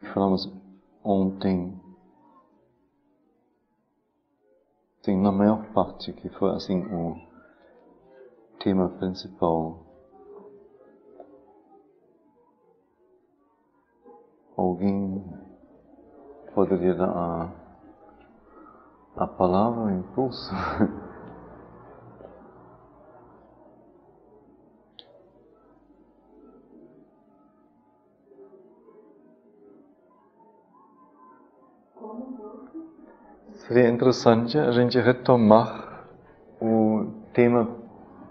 falamos ontem, sim, na maior parte, que foi assim o tema principal. Alguém poderia dar a palavra, o impulso? Seria interessante a gente retomar o tema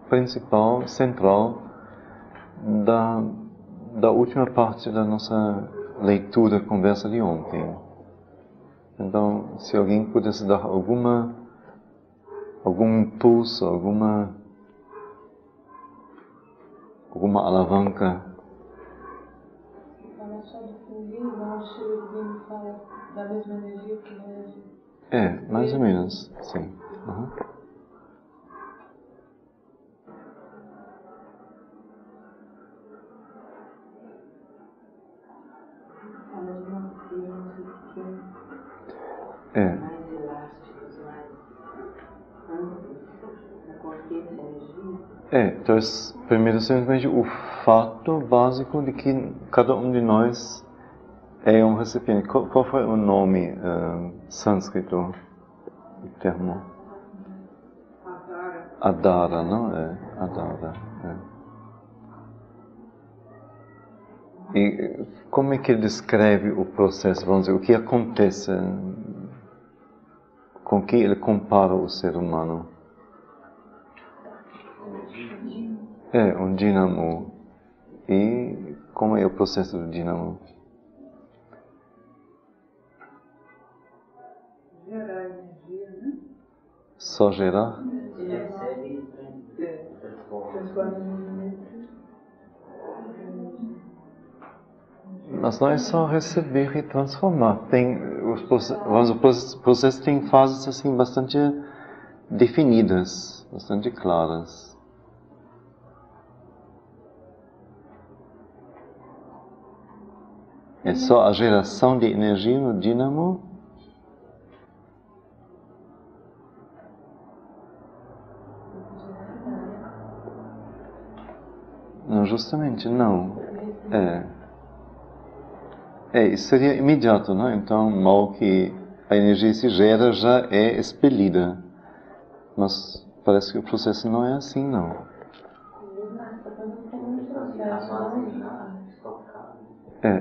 principal, central, da última parte da nossa leitura, conversa de ontem. Então, se alguém pudesse dar algum impulso, alguma alavanca. Fala só do fundinho, não chega fala da mesma energia que reage. Mais ou menos, sim. Uhum. Fala de uma fibra mais elásticos, mais amplos, na consciência da energia. Então, primeiro, simplesmente o fato básico de que cada um de nós é um recipiente. Qual foi o nome sânscrito do termo? Adara, não é? Adara. E como é que ele descreve o processo? Vamos dizer, o que acontece? Com que ele compara o ser humano? Um dínamo. E como é o processo do dínamo? Gerar energia, né? Só gerar? Mas não é só receber e transformar. Os processos têm fases assim bastante definidas, bastante claras. É só a geração de energia no dínamo? Não, justamente não. Isso seria imediato, não? Então, mal que a energia se gera, já é expelida. Mas parece que o processo não é assim, não.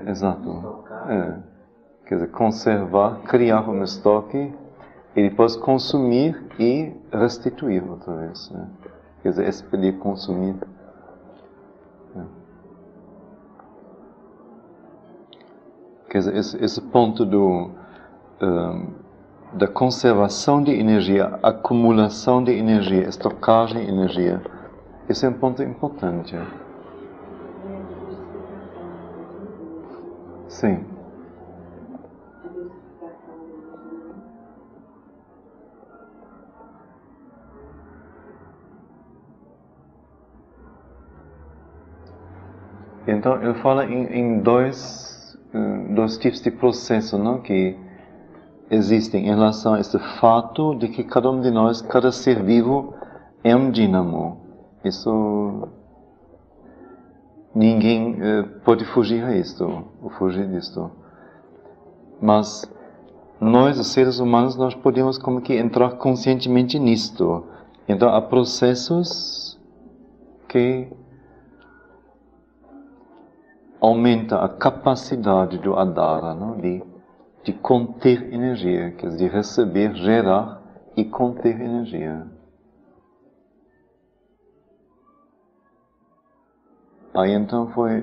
Exato. Quer dizer, conservar, criar um estoque e depois consumir e restituir outra vez. Né? Quer dizer, expelir, consumir. Quer dizer, esse ponto da conservação de energia, acumulação de energia, estocagem de energia, esse é um ponto importante. Sim. Então, ele fala em dois tipos de processo, não? Que existem em relação a este fato de que cada um de nós, cada ser vivo, é um dínamo. Isso ninguém pode fugir a isto, ou fugir disto. Mas nós, os seres humanos, nós podemos como que entrar conscientemente nisto. Então, há processos que aumenta a capacidade do Adara, não? De conter energia, quer dizer, de receber, gerar e conter energia. Aí então foi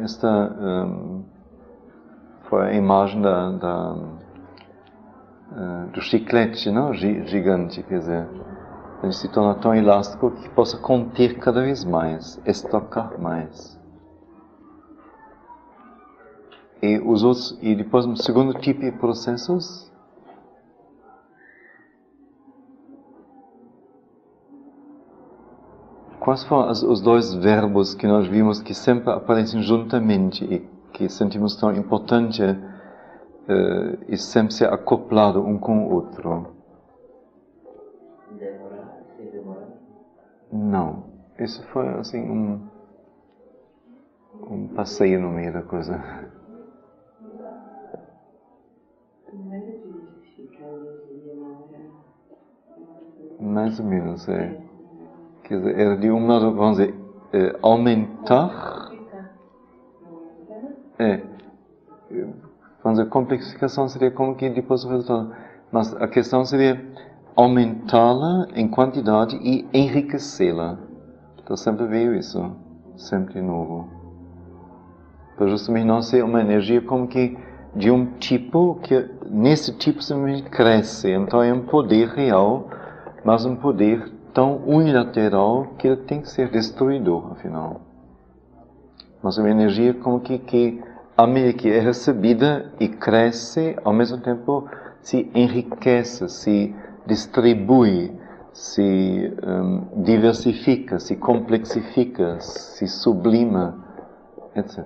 foi a imagem do chiclete, não? Gigante, quer dizer, ele se torna tão elástico que possa conter cada vez mais, estocar mais. E depois um segundo tipo de processos, quais foram os dois verbos que nós vimos que sempre aparecem juntamente e que sentimos tão importante e sempre ser acoplado um com o outro. Demorar? Não. Isso foi assim um passeio no meio da coisa. Mais ou menos, é. Quer dizer, era de um lado, vamos dizer, aumentar. Vamos dizer, complexificação seria como que depois o resultado. Mas a questão seria aumentá-la em quantidade e enriquecê-la. Então sempre veio isso, sempre novo. Para justamente não ser uma energia como que de um tipo que nesse tipo simplesmente cresce. Então é um poder real, mas um poder tão unilateral que ele tem que ser destruidor, afinal. Mas uma energia como que à medida que é recebida e cresce, ao mesmo tempo se enriquece, se distribui, se diversifica, se complexifica, se sublima, etc.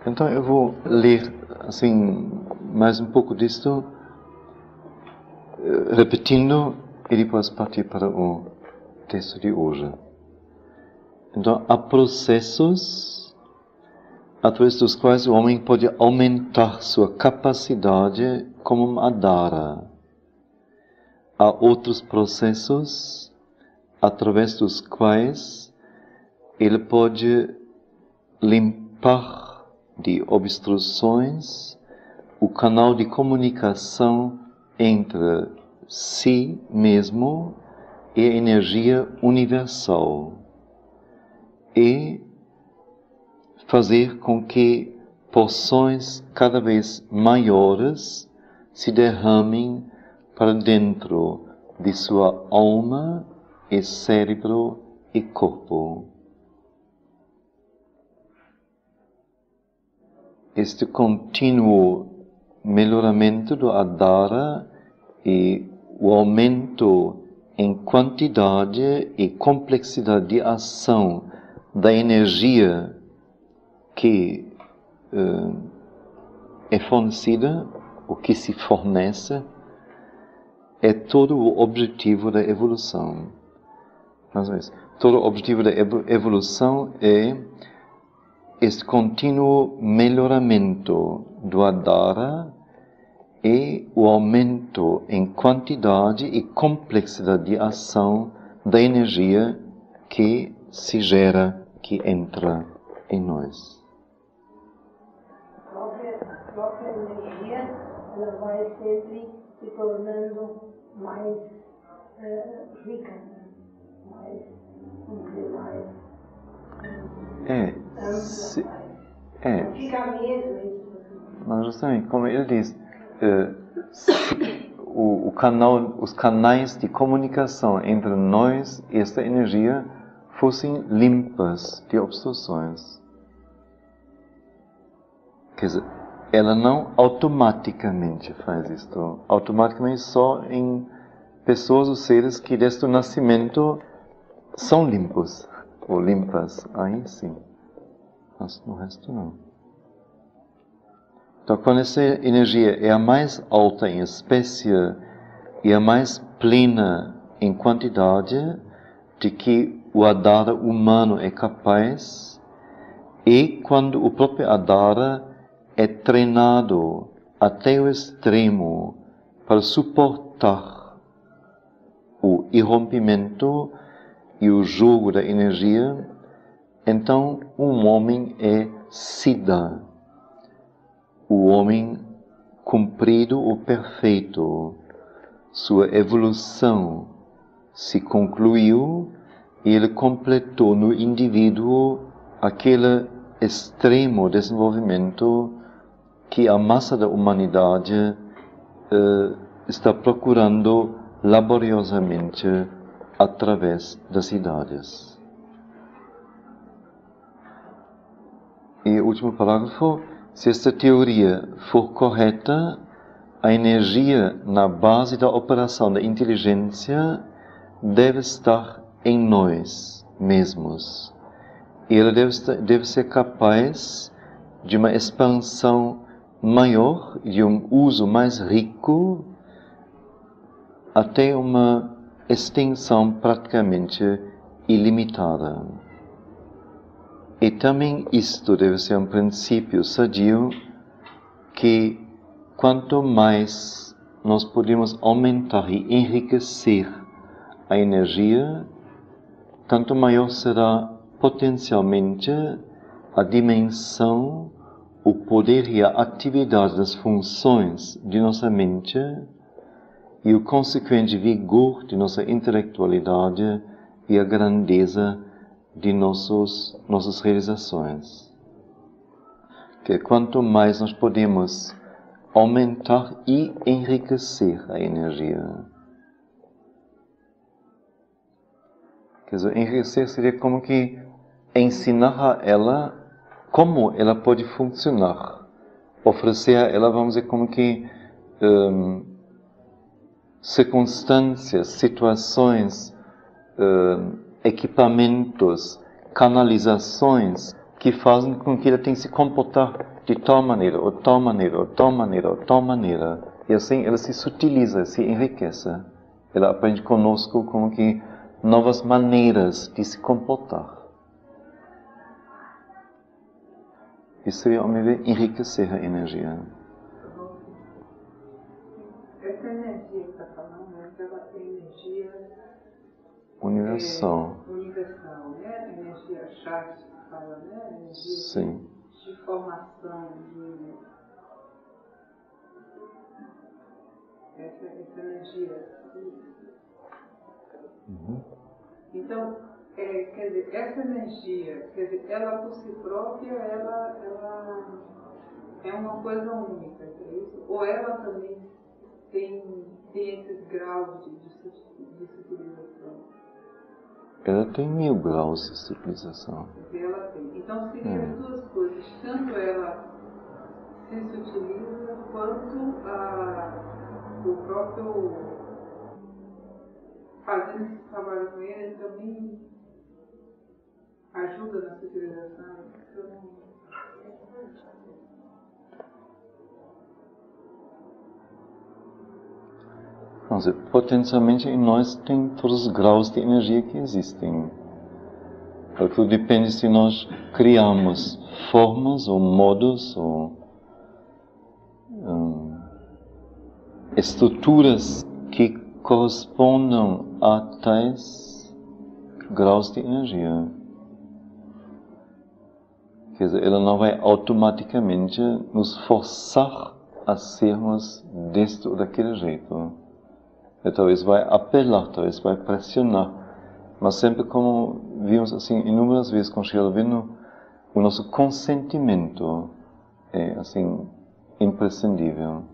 Então eu vou ler assim mais um pouco disto, repetindo e depois partir para o texto de hoje. Então há processos através dos quais o homem pode aumentar sua capacidade como Adara. Há outros processos através dos quais ele pode limpar de obstruções o canal de comunicação entre si mesmo e a energia universal e fazer com que porções cada vez maiores se derramem para dentro de sua alma e cérebro e corpo. Este contínuo melhoramento do Adara e o aumento em quantidade e complexidade de ação da energia que é fornecida, o que se fornece, é todo o objetivo da evolução. Mais uma vez, todo o objetivo da evolução é este contínuo melhoramento do Adara e o aumento em quantidade e complexidade de ação da energia que se gera, que entra em nós. A própria energia, ela vai sempre se tornando mais rica, mais, vamos dizer, mais fica mesmo isso. Mas justamente, como ele diz, os canais de comunicação entre nós e esta energia fossem limpas de obstruções. Quer dizer, ela não automaticamente faz isto. Automaticamente só em pessoas ou seres que desde o nascimento são limpos ou limpas. Aí sim. Mas no resto não. Então, quando essa energia é a mais alta em espécie e a mais plena em quantidade de que o Adara humano é capaz, e quando o próprio Adara é treinado até o extremo para suportar o irrompimento e o jogo da energia, então um homem é Siddha, o homem cumprido ou perfeito. Sua evolução se concluiu e ele completou no indivíduo aquele extremo desenvolvimento que a massa da humanidade está procurando laboriosamente através das idades. E o último parágrafo: se esta teoria for correta, a energia na base da operação da inteligência deve estar em nós mesmos, E ela deve ser capaz de uma expansão maior, de um uso mais rico, até uma extensão praticamente ilimitada. E também isto deve ser um princípio sadio, que quanto mais nós podemos aumentar e enriquecer a energia, tanto maior será potencialmente a dimensão, o poder e a atividade das funções de nossa mente e o consequente vigor de nossa intelectualidade e a grandeza de nossas realizações. Que quanto mais nós podemos aumentar e enriquecer a energia. Quer dizer, enriquecer seria como que ensinar a ela como ela pode funcionar. Oferecer a ela, vamos dizer, como que circunstâncias, situações, equipamentos, canalizações que fazem com que ela tenha que se comportar de tal maneira, ou tal maneira, ou tal maneira, ou tal maneira. E assim ela se sutiliza, se enriquece. Ela aprende conosco como que novas maneiras de se comportar. Isso seria, ao meu ver, enriquecer a energia. Essa energia que está falando, ela é energia universal. Universal, né? Energia Shakti, que fala, né? Energia Sim. de formação, essa energia. Então, quer dizer, essa energia, quer dizer, ela por si própria, ela é uma coisa única, é isso? Ou ela também tem esses graus de civilização? Ela tem 1000 graus de civilização. Ela tem. Então seriam as duas coisas, tanto ela se utiliza, quanto o próprio fazendo esse trabalho com ele também ajuda na civilização. Potencialmente em nós tem todos os graus de energia que existem. Tudo depende se nós criamos formas ou modos ou estruturas que correspondam a tais graus de energia. Quer dizer, ela não vai automaticamente nos forçar a sermos deste ou daquele jeito. Talvez vai apelar, talvez vai pressionar, mas sempre como vimos assim inúmeras vezes com Sri Aurobindo, o nosso consentimento é assim imprescindível.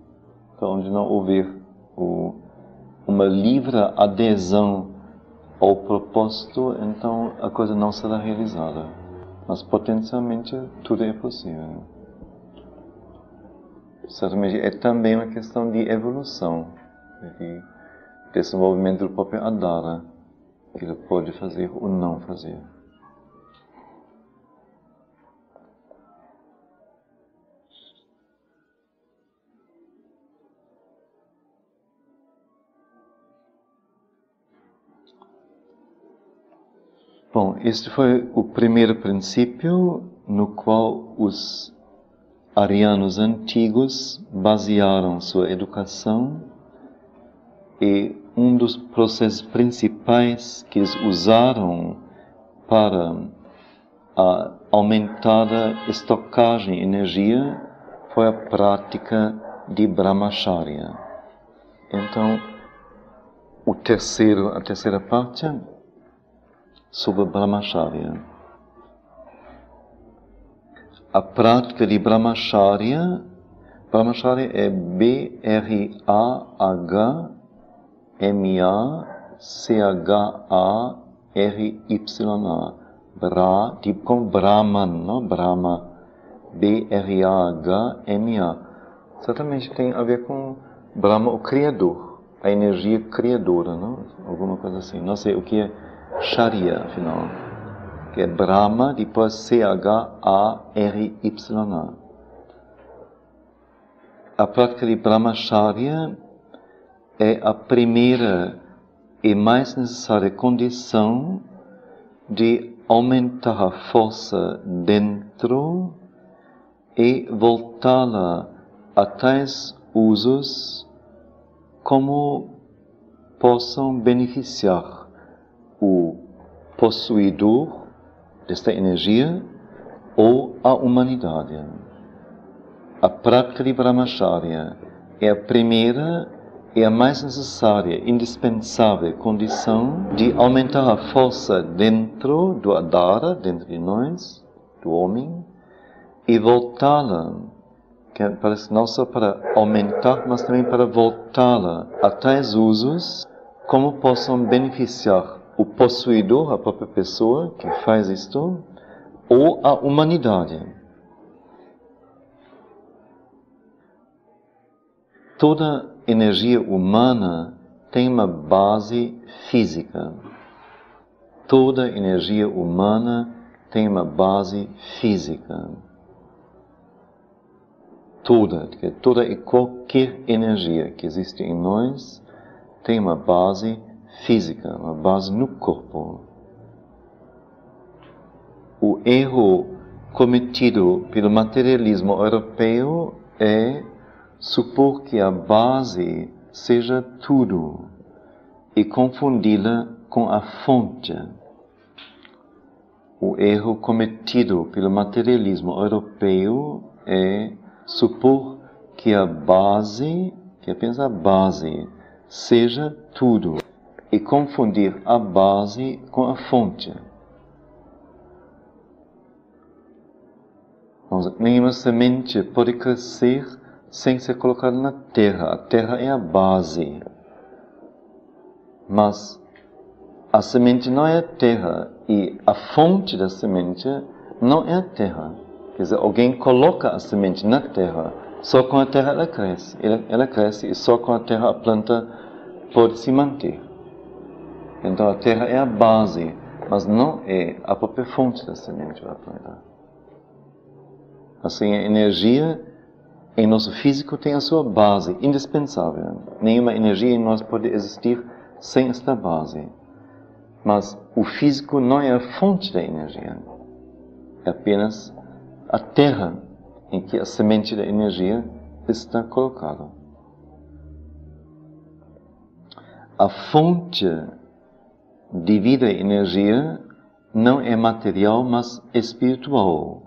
Então, onde não houver uma livre adesão ao propósito, então a coisa não será realizada. Mas potencialmente tudo é possível. Certamente é também uma questão de evolução, de desenvolvimento do próprio Adhara, que ele pode fazer ou não fazer. Bom, este foi o primeiro princípio no qual os arianos antigos basearam sua educação, e um dos processos principais que eles usaram para a aumentada estocagem de energia foi a prática de Brahmacharya. Então, a terceira parte sobre Brahmacharya. A prática de Brahmacharya é B-R-A-H-M-A-C-H-A-R-Y-A. Tipo como Brahman, não? Brahma. B-R-A-H-M-A. Certamente tem a ver com Brahma, o Criador, a energia criadora, não? Alguma coisa assim. Não sei o que é Sharia, afinal. que é Brahma, depois C-H-A-R-Y-A. A prática de Brahmacharya é a primeira e mais necessária condição de aumentar a força dentro e voltá-la a tais usos como possam beneficiar o possuidor desta energia ou a humanidade. A prática de Brahmacharya é a primeira e a mais necessária, indispensável condição de aumentar a força dentro do Adara, dentro de nós, do homem, e voltá-la, que parece não só para aumentar, mas também para voltá-la a tais usos como possam beneficiar o possuidor, a própria pessoa que faz isto, ou a humanidade. Toda energia humana tem uma base física. Toda energia humana tem uma base física. Toda e qualquer energia que existe em nós tem uma base física, uma base no corpo. O erro cometido pelo materialismo europeu é supor que a base seja tudo e confundi-la com a fonte. O erro cometido pelo materialismo europeu é supor que a base, que apenas a base, seja tudo e confundir a base com a fonte. Nenhuma semente pode crescer sem ser colocada na terra. A terra é a base. Mas a semente não é a terra e a fonte da semente não é a terra. Quer dizer, alguém coloca a semente na terra, só com a terra ela cresce. Ela cresce e só com a terra a planta pode se manter. Então a terra é a base, mas não é a própria fonte da semente da planta. Assim, a energia em nosso físico tem a sua base indispensável. Nenhuma energia em nós pode existir sem esta base. Mas o físico não é a fonte da energia. É apenas a terra em que a semente da energia está colocada. A fonte de vida e energia não é material, mas espiritual.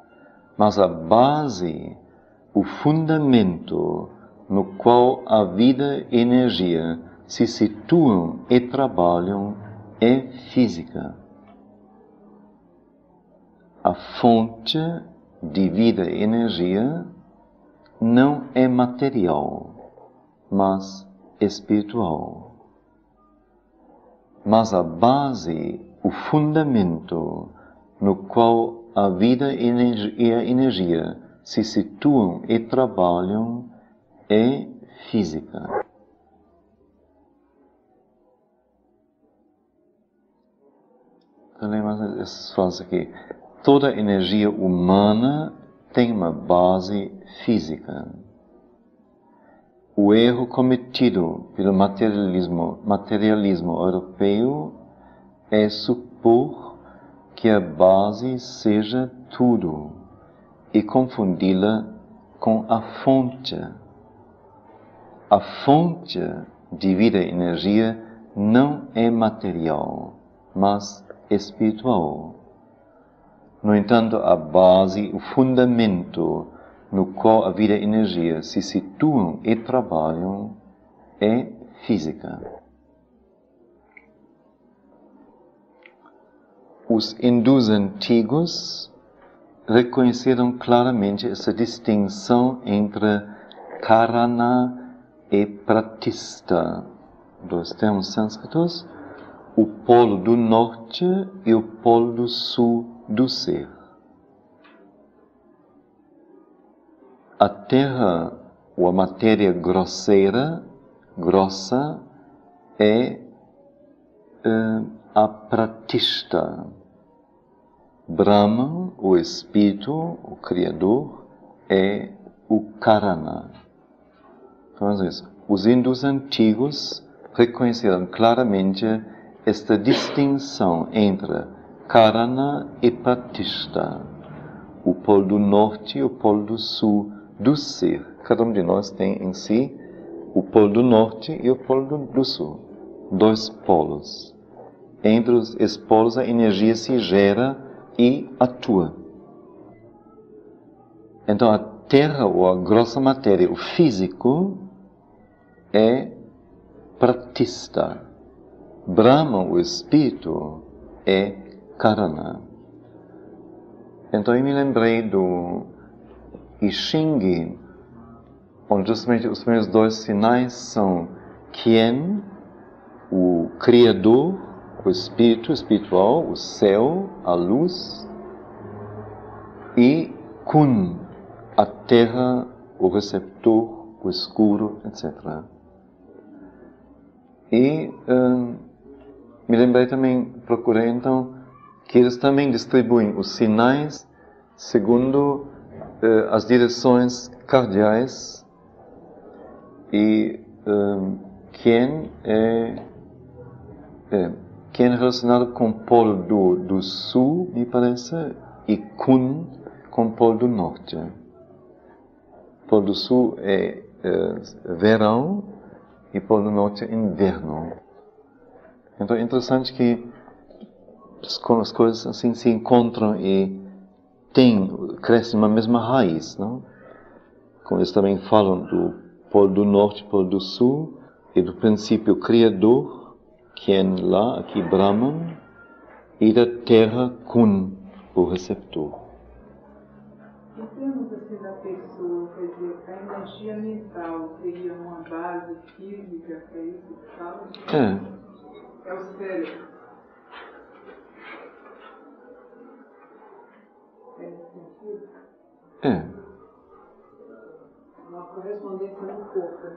Mas a base, o fundamento no qual a vida e energia se situam e trabalham é física. A fonte de vida e energia não é material, mas espiritual. Mas a base, o fundamento no qual a vida e a energia se situam e trabalham é física. Então, lembra essas frases aqui. Toda energia humana tem uma base física. O erro cometido pelo materialismo europeu é supor que a base seja tudo e confundi-la com a fonte. A fonte de vida e energia não é material, mas espiritual. No entanto, a base, o fundamento no qual a vida e a energia se situam e trabalham é física. Os hindus antigos reconheceram claramente essa distinção entre karana e pratista, dois termos sânscritos, o polo do norte e o polo do sul do ser. A terra, ou a matéria grosseira, grossa, é a pratista. Brahman, o Espírito, o Criador, é o Karana. Então, os hindus antigos reconheceram claramente esta distinção entre Karana e Pratishta, o polo do norte e o polo do sul do ser. Cada um de nós tem em si o polo do norte e o polo do sul, dois polos. Entre esses polos a energia se gera e atua. Então a Terra, ou a grossa matéria, o físico, é Pratishta. Brahma, o Espírito, é Karana. Então eu me lembrei do I Ching, onde justamente os primeiros dois sinais são Quien, o Criador, o Espírito espiritual, o céu, a luz, e Kun, a terra, o receptor, o escuro, etc. E me lembrei também, procurei então, que eles também distribuem os sinais segundo as direções cardeais, e Quien é relacionado com o polo do sul, me parece, e Kun com o polo do norte. O polo do sul é verão e o polo do norte é inverno. Então é interessante que quando as coisas assim se encontram e crescem uma mesma raiz, não? Como eles também falam do polo do norte e polo do sul, e do princípio criador, Quien lá, aqui Brahman, e da terra Kun, o receptor. Em termos assim da pessoa, quer dizer, a energia mental seria uma base física, é isso que fala? É o cérebro. É esse sentido? Uma correspondência no corpo, né?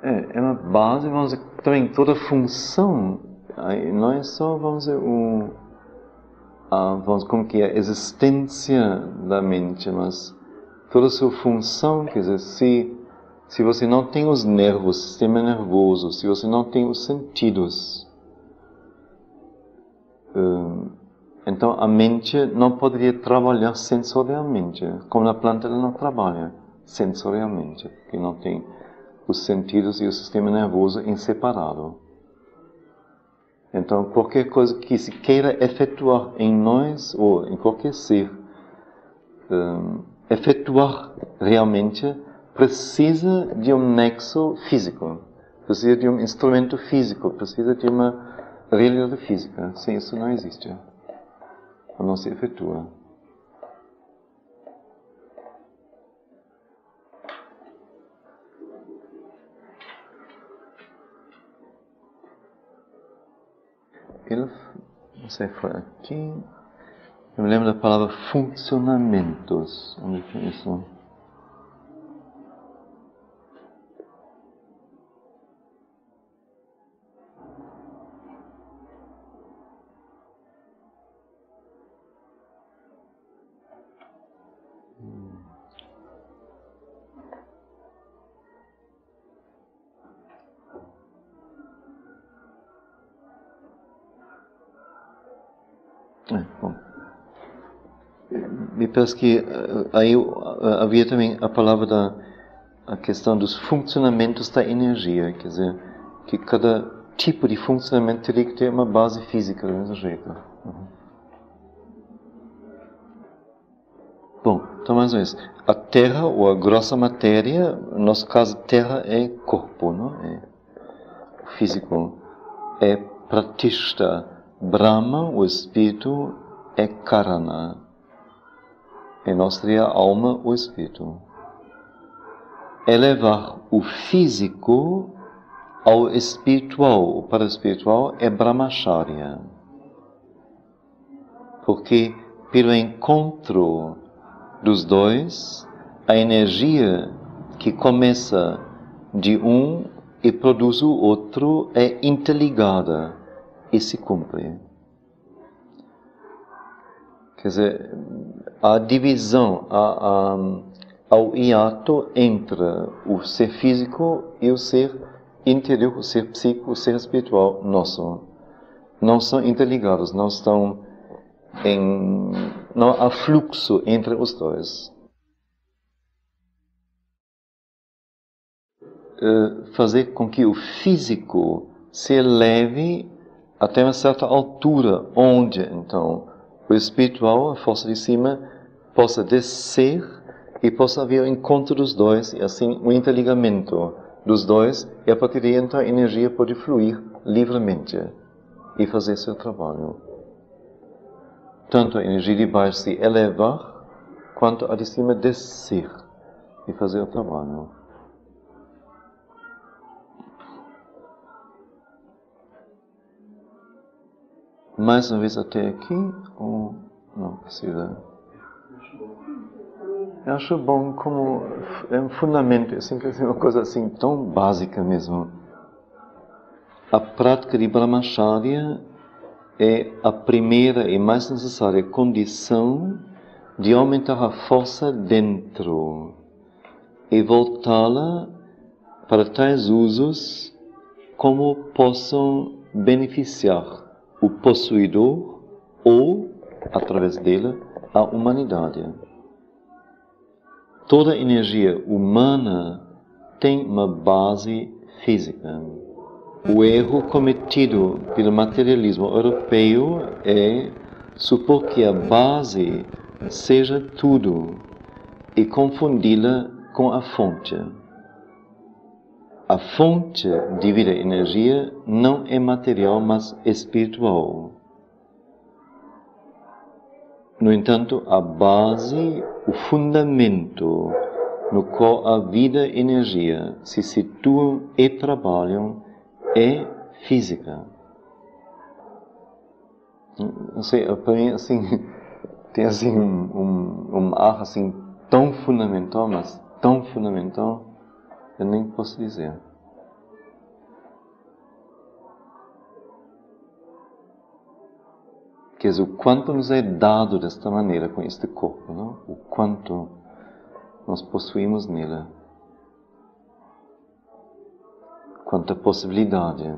É uma base, vamos dizer, também toda função, não é só, vamos dizer, como que é a existência da mente, mas toda a sua função, quer dizer, se você não tem os nervos, o sistema nervoso, se você não tem os sentidos, então a mente não poderia trabalhar sensorialmente, como na planta ela não trabalha sensorialmente, porque não tem os sentidos e o sistema nervoso em separado. Então, qualquer coisa que se queira efetuar em nós, ou em qualquer ser, efetuar realmente, precisa de um nexo físico, precisa de um instrumento físico, precisa de uma realidade física. Sem isso não existe. Não se efetua. Não sei, foi aqui. Eu me lembro da palavra funcionamentos. Onde foi isso? Bom. Me parece que aí havia também a palavra a questão dos funcionamentos da energia, quer dizer, que cada tipo de funcionamento teria que ter uma base física do mesmo jeito. Bom, então mais uma vez, a Terra, ou a grossa matéria, no nosso caso, Terra é corpo, não é? O físico é Pratishta. Brahma, o Espírito, é Karana. E nós seria a alma, o Espírito. Elevar o físico ao espiritual, o paraespiritual, é Brahmacharya. Porque, pelo encontro dos dois, a energia que começa de um e produz o outro é interligada e se cumpre. Quer dizer, a divisão, ao hiato entre o ser físico e o ser interior, o ser psíquico, o ser espiritual nosso. Não são interligados, não há fluxo entre os dois. Fazer com que o físico se eleve até uma certa altura, onde então o espiritual, a força de cima, possa descer e possa haver o encontro dos dois, e assim o interligamento dos dois, e a partir daí então a energia pode fluir livremente e fazer seu trabalho. Tanto a energia de baixo se elevar, quanto a de cima descer e fazer o trabalho. Mais uma vez até aqui, ou não precisa? Eu acho bom como é um fundamento, é sempre uma coisa assim tão básica mesmo. A prática de Brahmacharya é a primeira e mais necessária condição de aumentar a força dentro e voltá-la para tais usos como possam beneficiar o possuidor ou, através dele, a humanidade. Toda energia humana tem uma base física. O erro cometido pelo materialismo europeu é supor que a base seja tudo e confundi-la com a fonte. A fonte de vida e energia não é material, mas espiritual. No entanto, a base, o fundamento no qual a vida e energia se situam e trabalham é física. Não sei, para mim assim, tem assim um ar assim tão fundamental, mas tão fundamental, eu nem posso dizer. Quer dizer, o quanto nos é dado desta maneira com este corpo, não? O quanto nós possuímos nele. Quanta possibilidade.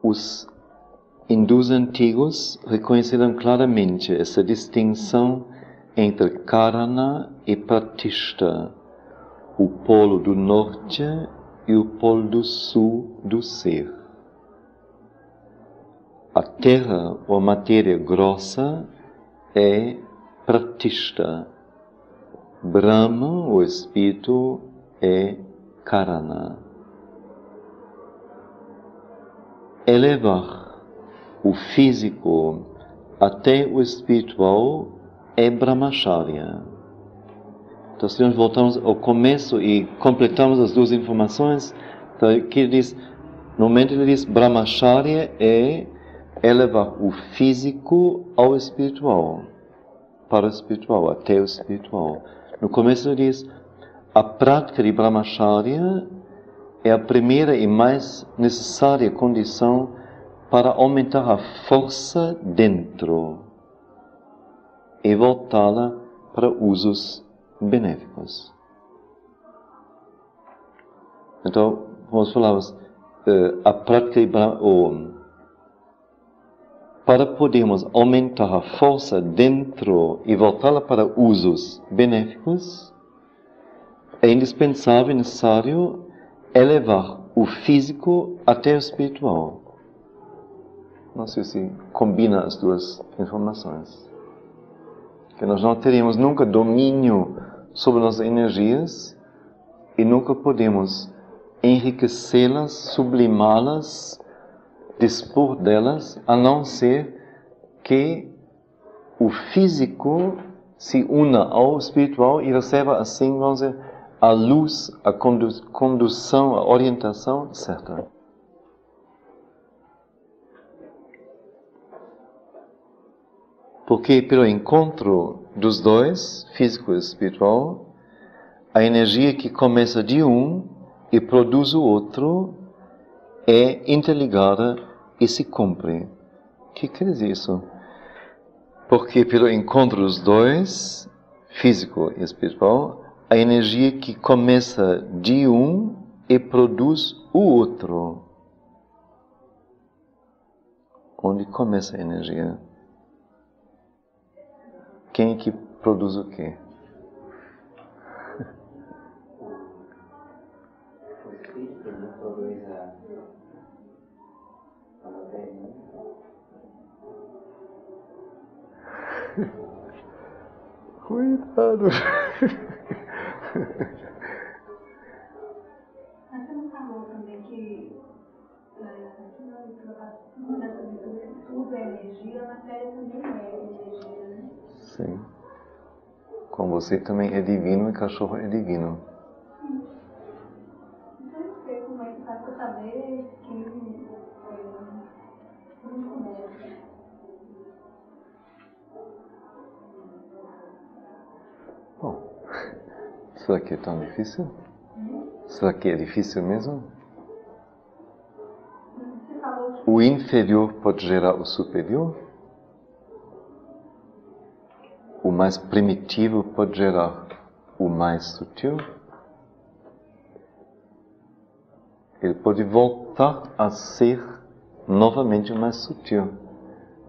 Os hindus antigos reconheceram claramente essa distinção entre Karana e Pratishta, o polo do norte e o polo do sul do ser. A terra ou matéria grossa é Pratishta. Brahma, o espírito, é Karana. Elevar o físico até o espiritual é Brahmacharya. Então, se nós voltamos ao começo e completamos as duas informações, então, aqui ele diz, no momento ele diz, Brahmacharya é elevar o físico ao espiritual, para o espiritual, até o espiritual. No começo ele diz, a prática de Brahmacharya é a primeira e mais necessária condição para aumentar a força dentro e voltá-la para usos benéficos. Então, como nós falávamos, a prática para podermos aumentar a força dentro e voltá-la para usos benéficos, é indispensável e necessário elevar o físico até o espiritual. Não sei se combina as duas informações. Que nós não teremos nunca domínio sobre nossas energias e nunca podemos enriquecê-las, sublimá-las, dispor delas, a não ser que o físico se una ao espiritual e receba assim, vamos dizer, a luz, a condução, a orientação certa. Porque pelo encontro dos dois, físico e espiritual, a energia que começa de um e produz o outro, é interligada e se cumpre. O que quer dizer isso? Porque pelo encontro dos dois, físico e espiritual, a energia que começa de um e produz o outro. Onde começa a energia? Quem é que produz o quê? O espírito não produz a matéria. Cuidado! Mas você não falou também que tudo é energia, a matéria também é energia, né? Sim. Com você também é divino e cachorro é divino. Então eu não sei como é que faz para saber que não começa. Bom, será que é tão difícil? Será que é difícil mesmo? Você falou que O inferior pode gerar o superior? O mais primitivo pode gerar o mais sutil? Ele pode voltar a ser novamente o mais sutil,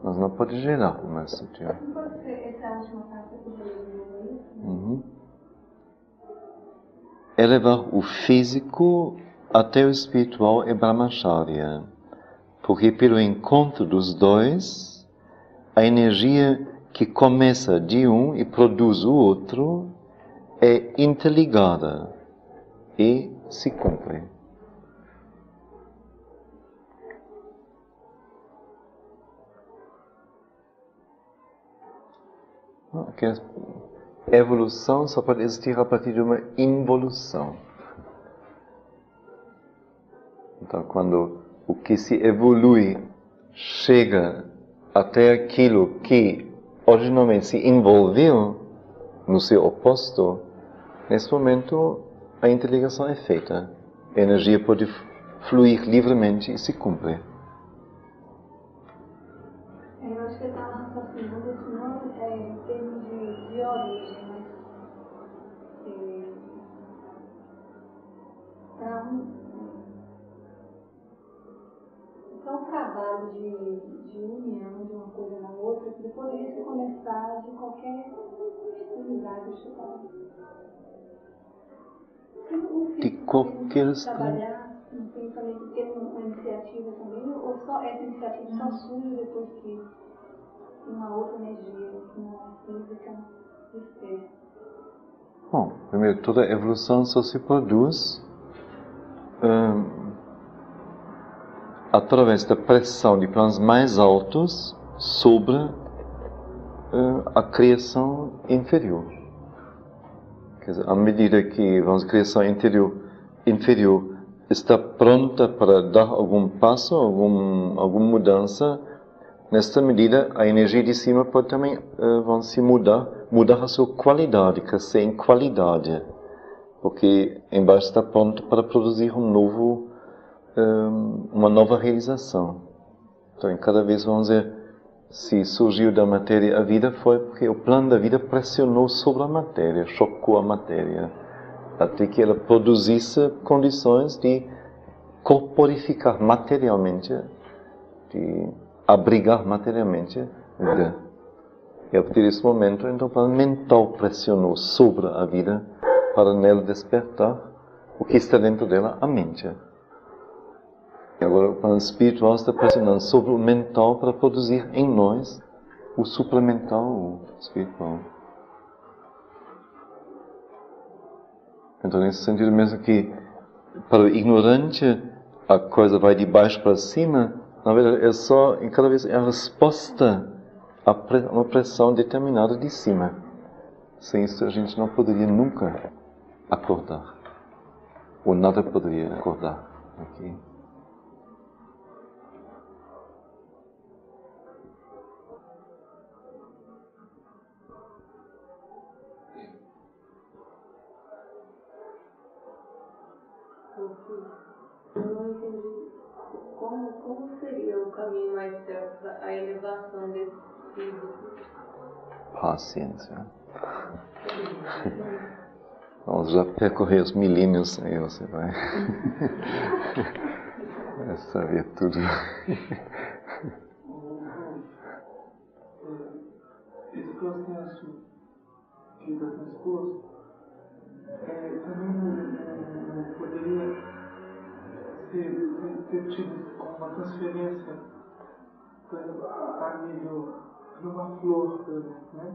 mas não pode gerar o mais sutil. não pode ser essa última parte que eu falei, Uhum. Elevar o físico até o espiritual é Brahmacharya, porque pelo encontro dos dois, a energia que começa de um e produz o outro é interligada e se cumpre. Evolução só pode existir a partir de uma involução. Então, quando o que se evolui chega até aquilo que originalmente se envolveu no seu oposto, nesse momento a interligação é feita. A energia pode fluir livremente e se cumpre. Eu acho que eu estava raciocinando isso não em termos de origem, mas para um trabalho de união de uma coisa na outra, que poderia se começar de qualquer extremidade espiritual. De qualquer trabalhar, não tem também que ter uma iniciativa também, ou só essa iniciativa só surge depois que uma outra energia, uma física desperta. Bom, primeiro, toda evolução só se produz através da pressão de planos mais altos sobre a criação inferior. Quer dizer, à medida que a criação inferior está pronta para dar algum passo, alguma mudança, nesta medida a energia de cima pode também se mudar a sua qualidade, crescer em qualidade, porque embaixo está pronto para produzir uma nova realização. Então, cada vez vamos dizer, se surgiu da matéria a vida, foi porque o plano da vida pressionou sobre a matéria, chocou a matéria, até que ela produzisse condições de corporificar materialmente, de abrigar materialmente a vida. E a partir desse momento, então, o plano mental pressionou sobre a vida para nela despertar o que está dentro dela, a mente. E agora o plano espiritual está pressionando sobre o mental para produzir em nós o supramental, o espiritual. Então, nesse sentido mesmo que para o ignorante a coisa vai de baixo para cima, na verdade é só, em cada vez é a resposta a uma pressão determinada de cima. Sem isso a gente não poderia nunca acordar. Ou nada poderia acordar aqui. Eu não entendi Como seria o caminho mais certo para a elevação desse físico? Paciência. Nós já percorremos milênios, aí você vai saber tudo. Esse processo que está sendo exposto também não poderia ter tido uma transferência, por exemplo, a nível de uma flor, por exemplo, né?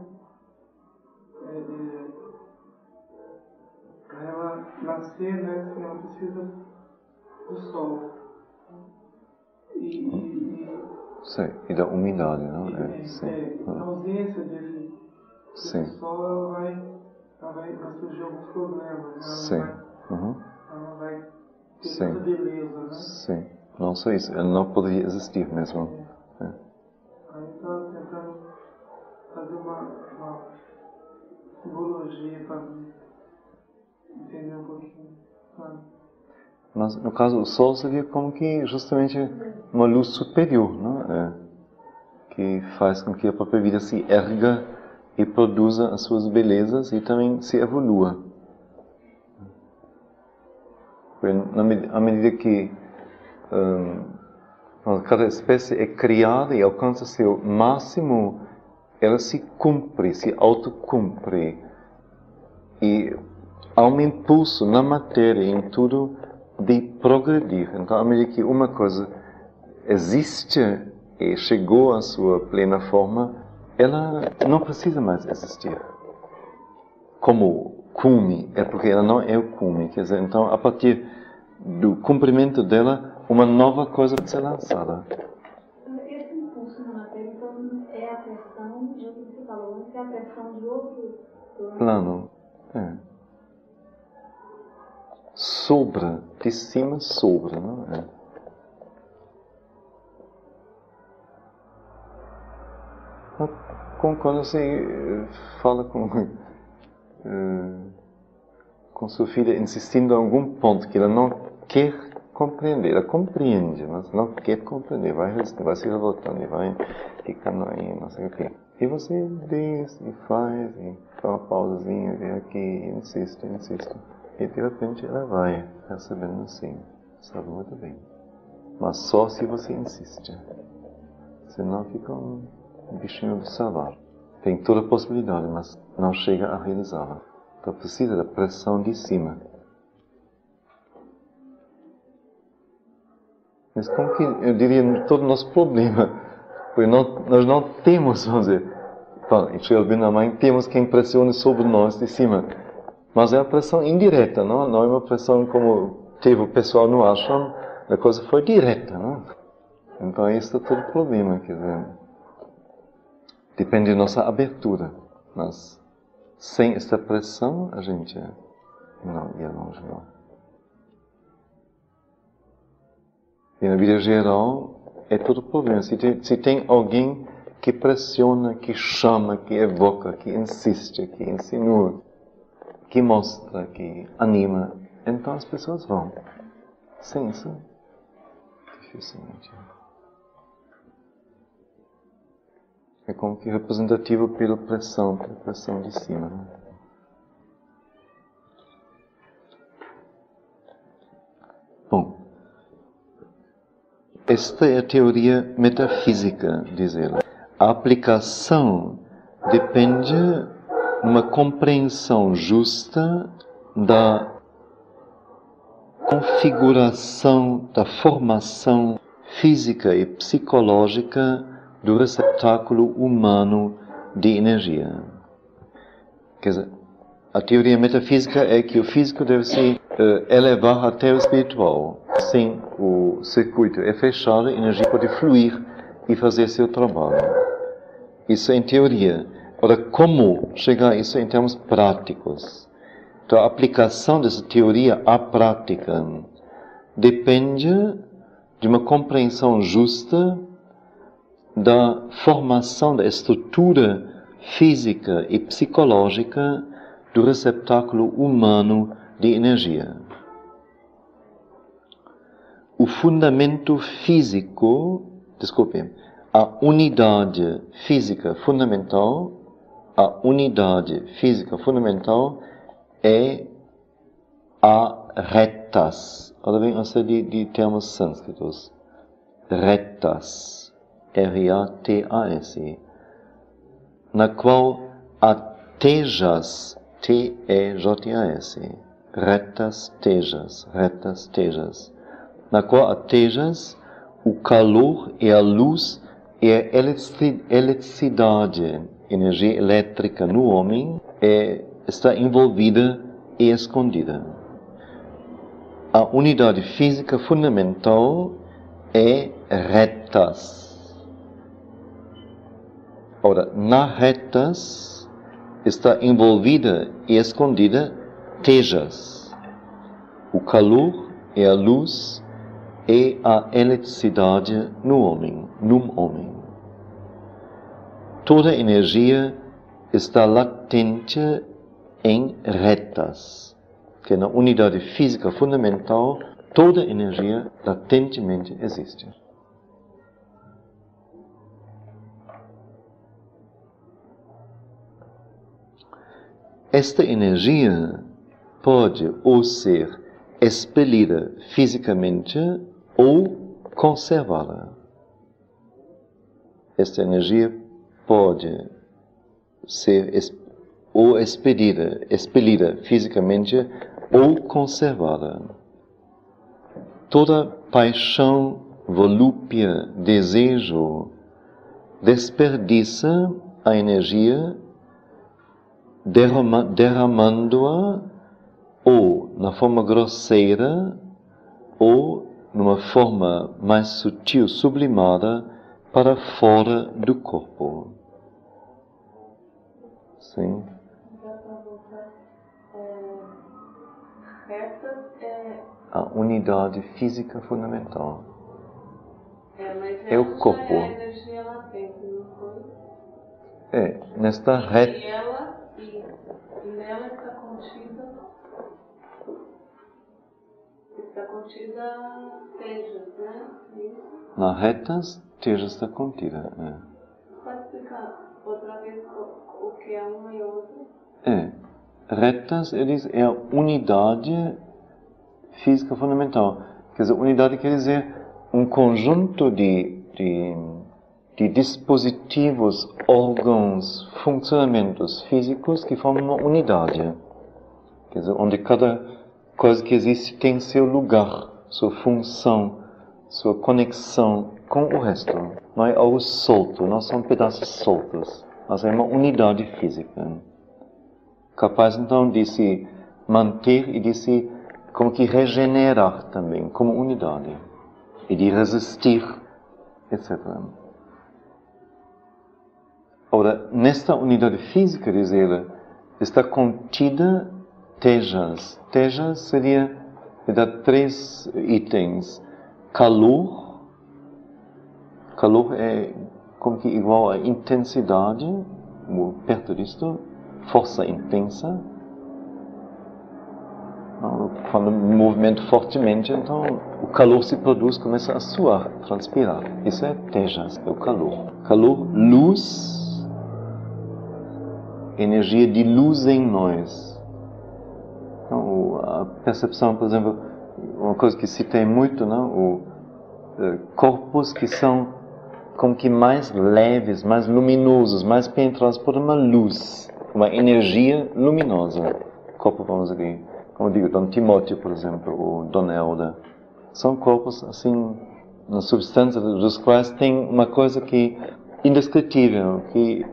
Para ela nascer, né, assim, ela precisa do sol. E da umidade, não? A ausência desse sol, ela vai surgir alguns problemas. Ela não vai ter essa beleza, né? Sim. Não só isso, ela não poderia existir mesmo. Aí estava tentando fazer uma simbologia para entender um pouquinho. Mas no caso o Sol seria como que justamente uma luz superior, não? Que faz com que a própria vida se erga e produza as suas belezas e também se evolua. À medida que cada espécie é criada e alcança seu máximo, ela se cumpre, se autocumpre. E há um impulso na matéria, em tudo, de progredir. Então, à medida que uma coisa existe e chegou à sua plena forma, ela não precisa mais existir. Como cume, é porque ela não é o cume. Quer dizer, então, a partir do cumprimento dela, uma nova coisa pode ser lançada. Esse impulso na matéria, então, é a pressão, de outro que você falou, é a pressão de outro plano. Sobra, de cima sobra, não é? Quando você fala com sua filha insistindo em algum ponto que ela não quer compreender, ela compreende, mas não quer compreender, vai se revoltando, vai ficando aí, não sei o quê. E você diz, e faz, e dá uma pausazinha, vem aqui, insiste. E de repente ela vai recebendo assim, sabe muito bem. Mas só se você insiste. Senão fica um bichinho de salvar. Tem toda a possibilidade, mas não chega a realizá-la. Então precisa da pressão de cima. Mas como que, eu diria, todo o nosso problema, porque nós não temos, vamos dizer, em Sri na mãe, temos quem pressione sobre nós de cima. Mas é a pressão indireta, não é uma pressão como teve o pessoal no ashram, a coisa foi direta, não? Então isso é todo o problema, quer dizer, depende da nossa abertura, mas sem essa pressão a gente não ia longe, não. E na vida geral é todo o problema, se tem alguém que pressiona, que chama, que evoca, que insiste, que insinua, que mostra, que anima, então as pessoas vão. Sem isso, dificilmente. É como que representativo pela pressão de cima. Né? Bom, esta é a teoria metafísica, diz ela. A aplicação depende de uma compreensão justa da configuração, da formação física e psicológica do receptáculo humano de energia. Quer dizer, a teoria metafísica é que o físico deve se elevar até o espiritual. Assim, o circuito é fechado, a energia pode fluir e fazer seu trabalho. Isso é em teoria. Ora, como chegar a isso em termos práticos? Então, a aplicação dessa teoria à prática depende de uma compreensão justa da formação da estrutura física e psicológica do receptáculo humano de energia. o fundamento físico, desculpem, a unidade física fundamental, é a retas. Olha bem, essa de termos sânscritos. Retas. R-A-T-A-S. Na qual a tejas, T-E-J-A-S. Retas tejas. Na qual a tejas, o calor e a luz e a eletricidade, energia elétrica no homem, está envolvida e escondida. A unidade física fundamental é retas. Ora, na retas está envolvida e escondida tejas, o calor e a luz e a eletricidade num homem. Toda energia está latente em retas, que na unidade física fundamental, toda energia latentemente existe. Esta energia pode ou ser expelida fisicamente ou conservada. Esta energia pode ser ou expelida fisicamente ou conservada. Toda paixão, volúpia, desejo desperdiça a energia, derramando-a ou na forma grosseira ou numa forma mais sutil, sublimada, para fora do corpo. Sim. A unidade física fundamental. É o corpo. A energia latente, não foi? Nesta reta. E nela está contida tejas, né? Isso. Na retas, tejas está contida. Pode explicar outra vez o que é uma e outra? Retas, eles é a unidade física fundamental. Quer dizer, unidade quer dizer um conjunto de dispositivos, órgãos, funcionamentos físicos que formam uma unidade. Quer dizer, onde cada coisa que existe tem seu lugar, sua função, sua conexão com o resto. Não é algo solto, não são pedaços soltos, mas é uma unidade física. Capaz então de se manter e de se como que regenerar também, como unidade. E de resistir, etc. Ora, nesta unidade física, diz ele, está contida tejas. Tejas seria, dá 3 itens. Calor. Calor é como que igual a intensidade, perto disto. Força intensa. Quando movimento fortemente, então o calor se produz, começa a suar, transpirar. Isso é tejas, é o calor. Calor, luz, energia de luz em nós. Então, a percepção, por exemplo, uma coisa que se tem muito, não? Corpos que são como que mais leves, mais luminosos, mais penetrados por uma luz, uma energia luminosa. Corpo, vamos aqui, como digo, Dom Timóteo, por exemplo, ou Dona Elda. São corpos, assim, na substância dos quais tem uma coisa que indescritível, que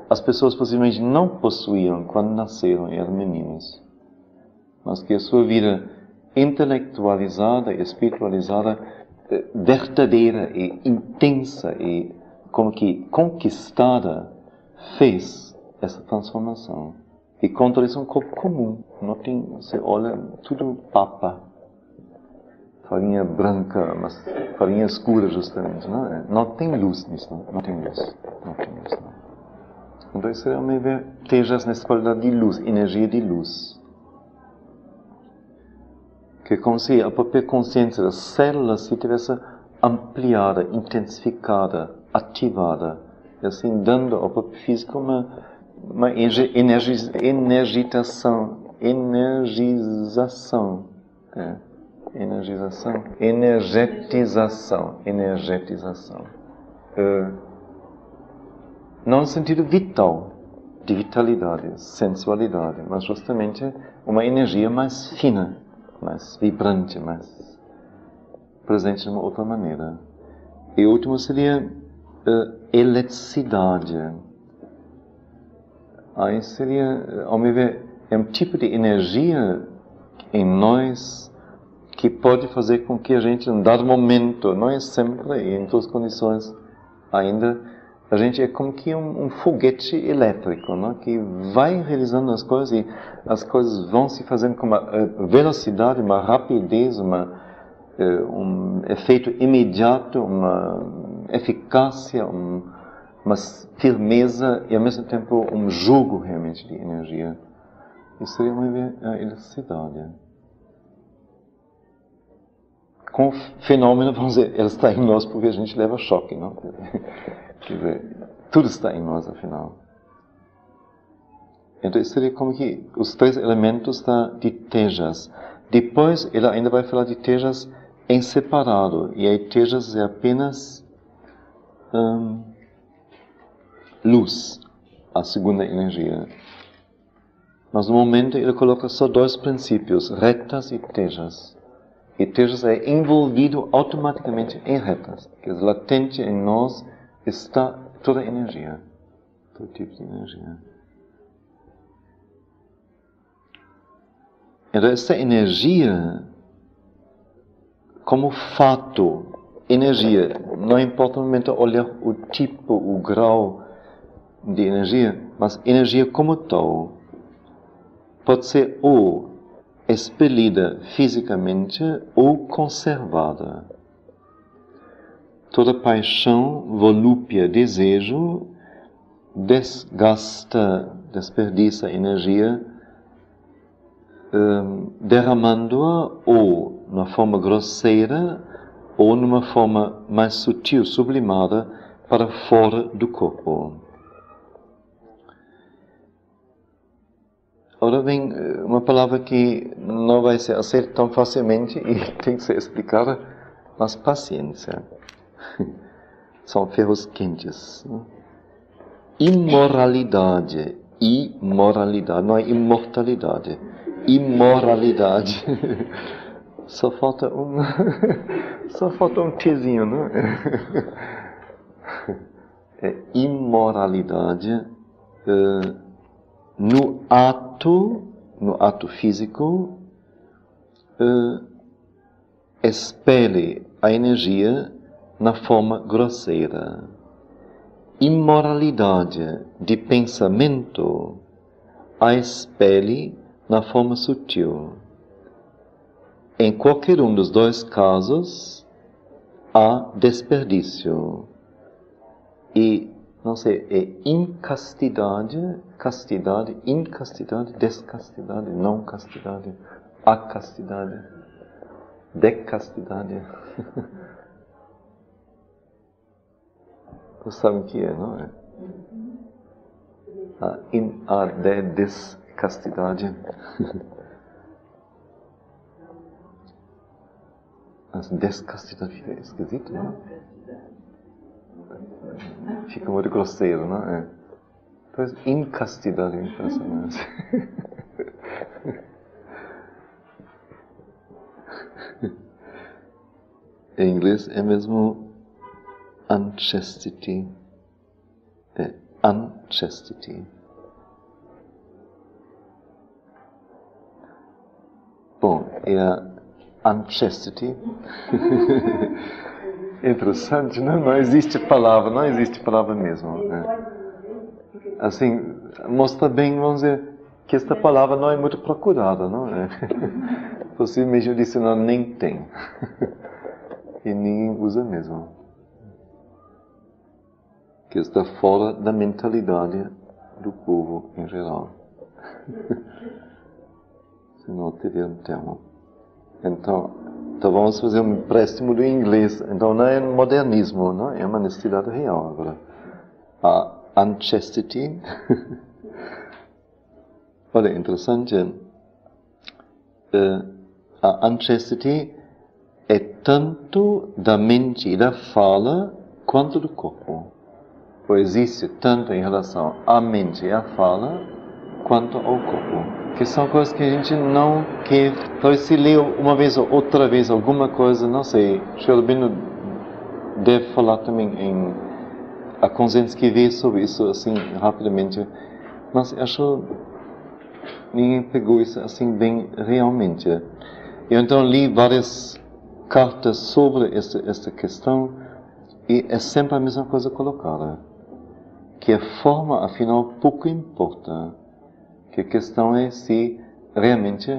as pessoas possivelmente não possuíam quando nasceram e eram meninos. Mas que a sua vida intelectualizada e espiritualizada, verdadeira e intensa e como que conquistada, fez essa transformação. E contra isso é um corpo comum. Não tem, você olha, tudo papa. Farinha branca, mas farinha escura justamente. Não tem luz nisso, não tem luz. Não tem luz, não. Então isso é uma tejas nessa qualidade de luz, energia de luz. Que é como se a própria consciência das células se tivesse ampliada, intensificada, ativada, e assim dando ao próprio físico uma energização. Não no sentido vital, de vitalidade, sensualidade, mas justamente uma energia mais fina, mais vibrante, mais presente de uma outra maneira. E o último seria eletricidade. Aí seria, ao meu ver, é um tipo de energia em nós que pode fazer com que a gente, em dado momento, não é sempre, e em todas as condições ainda, a gente é como que um foguete elétrico, não? Que vai realizando as coisas e as coisas vão se fazendo com uma velocidade, uma rapidez, um efeito imediato, uma eficácia, uma firmeza e ao mesmo tempo um jugo realmente de energia. Isso seria uma eletricidade. Com o fenômeno, vamos dizer, ela está em nós porque a gente leva choque, não? Quer dizer, tudo está em nós, afinal. Então, isso seria como que os três elementos de Tejas. Depois, ela ainda vai falar de Tejas em separado. E aí, Tejas é apenas luz, a segunda energia. Mas, no momento, ele coloca só dois princípios, retas e Tejas. E Tejas é envolvido automaticamente em retas. Que é latente em nós está toda a energia, todo tipo de energia. Então, essa energia, como fato, energia, não importa no momento olhar o tipo, o grau de energia, mas energia como tal, pode ser ou expelida fisicamente ou conservada. Toda paixão, volúpia, desejo desperdiça energia, derramando-a ou numa forma grosseira ou numa forma mais sutil, sublimada, para fora do corpo. Agora vem uma palavra que não vai ser aceita tão facilmente e tem que ser explicada, mas paciência. São ferros quentes. Imoralidade. Imoralidade. Não é imortalidade. Imoralidade. Só falta um Tzinho, não é? É imoralidade no ato físico, expele a energia na forma grosseira. Imoralidade de pensamento a expele na forma sutil. Em qualquer um dos dois casos, há desperdício. E, não sei, é incastidade, castidade, incastidade, descastidade, não castidade, acastidade, decastidade. Vocês sabem o que é, não é? A descastidade. A descastidade fica esquisito, não é? Fica muito grosseiro, não é? Então, incastidade me parece mais. Em inglês é mesmo unchastity. É unchastity. Bom, é a unchastity. Interessante, não? Não existe palavra mesmo. Né? Assim, mostra bem, vamos dizer, que esta palavra não é muito procurada, não é? Possivelmente o dicionário nem tem. E ninguém usa mesmo. Que está fora da mentalidade do povo em geral. Se não tiver um termo. Então vamos fazer um empréstimo do inglês. Então não é modernismo, não? É uma necessidade real agora. A unchastity. Olha, interessante. A unchastity é tanto da mente e da fala quanto do corpo. Ou existe tanto em relação à mente e à fala quanto ao corpo. Que são coisas que a gente não quer. Talvez se lê uma vez ou outra vez alguma coisa, não sei. Sherbino deve falar também em a consciência que vê sobre isso assim rapidamente. Mas acho ninguém pegou isso assim bem realmente. Eu então li várias cartas sobre esta questão e é sempre a mesma coisa colocada. Que a forma, afinal, pouco importa. Que a questão é se realmente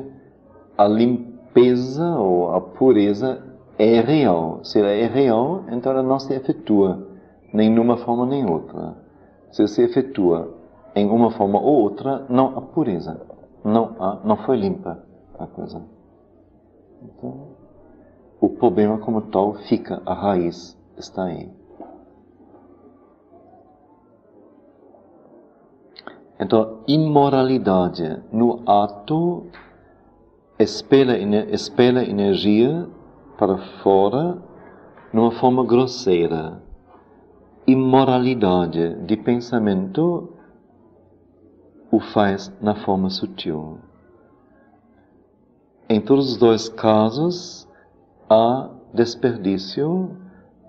a limpeza ou a pureza é real. Se ela é real, então ela não se efetua nem numa forma nem outra. Se ela se efetua em uma forma ou outra, não há pureza. Não foi limpa a coisa. Então, o problema como tal fica, a raiz está aí. Então, imoralidade no ato espelha energia para fora numa forma grosseira. Imoralidade de pensamento o faz na forma sutil. Em todos os dois casos, há desperdício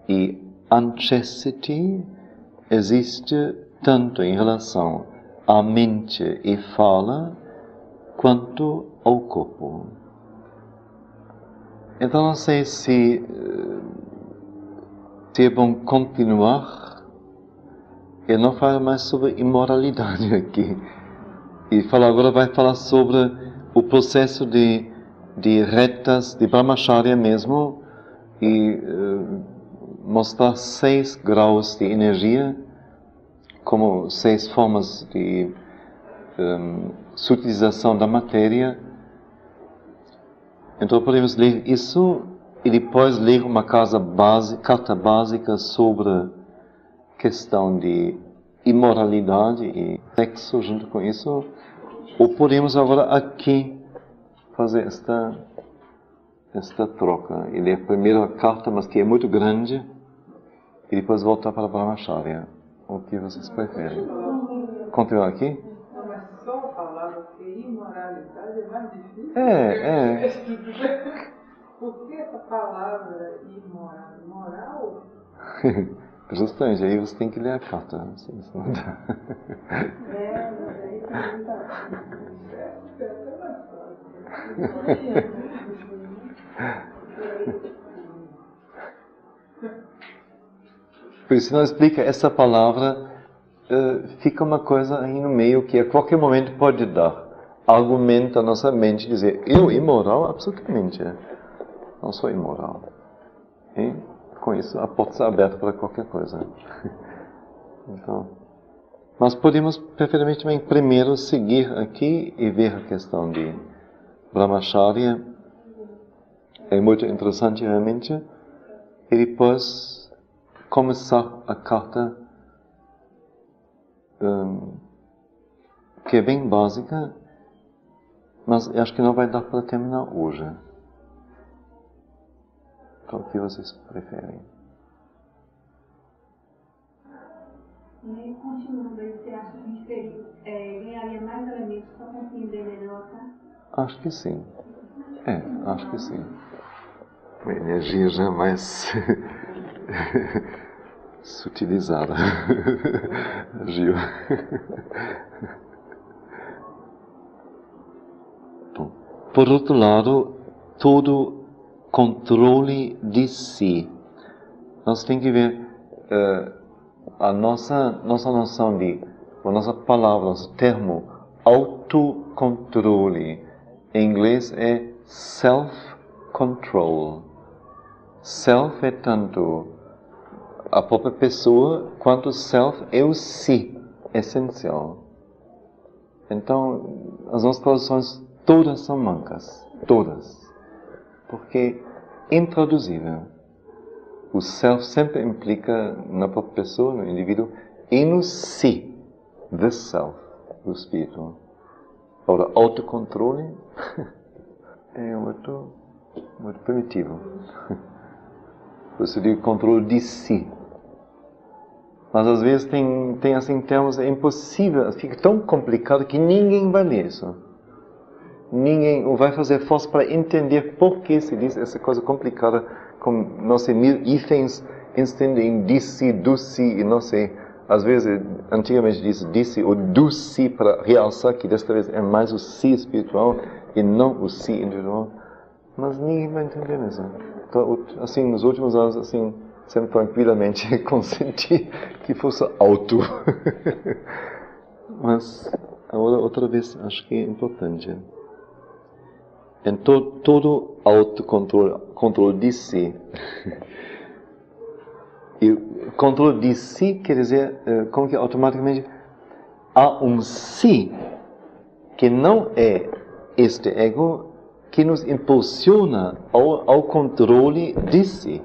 e unchastity existe tanto em relação à mente e fala, quanto ao corpo. Então não sei se é bom continuar. Eu não falo mais sobre imoralidade aqui. E agora vai falar sobre o processo de retas, de Brahmacharya mesmo, e mostrar 6 graus de energia, como 6 formas de sutilização da matéria. Então podemos ler isso e depois ler uma carta básica sobre a questão de imoralidade e sexo junto com isso. Ou podemos agora aqui fazer esta troca e ler primeiro a carta, mas que é muito grande, e depois voltar para Brahmacharya. O que vocês preferem? Continuar aqui? Não, mas só a palavra que imoralidade é mais difícil. Por que essa palavra imoral? Moral? Justamente, aí você tem que ler a carta. Não dá. Mas aí tem muita Por isso não explica essa palavra, fica uma coisa aí no meio que a qualquer momento pode dar argumento à nossa mente, dizer, eu imoral? Absolutamente. Não sou imoral. E com isso a porta está aberta para qualquer coisa. Então, mas podemos preferirmente também primeiro seguir aqui e ver a questão de Brahmacharya. É muito interessante realmente. E depois começar a carta que é bem básica, mas acho que não vai dar para terminar hoje. Então, o que vocês preferem? E continuando aí, você acha que a gente ganharia mais elementos para compreender melhor, tá? Acho que sim. Acho que sim. A energia já mais sutilizada. Gil. Bom, por outro lado, todo controle de si. Nós temos que ver a nossa noção de, a nossa palavra, nosso termo, autocontrole. Em inglês é self-control. Self é tanto a própria pessoa, quanto self é o si, essencial. Então, as nossas traduções todas são mancas. Todas. porque é intraduzível. O self sempre implica na própria pessoa, no indivíduo, e no si, the self, o espírito. Agora, autocontrole é muito primitivo. Por isso eu digo controle de si. Mas às vezes tem assim termos, é impossível, fica tão complicado que ninguém vai ler isso. Ninguém vai fazer força para entender por que se diz essa coisa complicada, como, não sei, mil itens entendem disse, disse, e não sei, às vezes, antigamente disse ou disse para realçar que desta vez é mais o si espiritual e não o si individual. Mas ninguém vai entender isso. Então, assim, nos últimos anos, assim, sempre tranquilamente consenti que fosse auto. Mas, agora, outra vez, acho que é importante. Então, todo autocontrole de si. E controle de si quer dizer, como que automaticamente, há um si que não é este ego que nos impulsiona ao controle de si.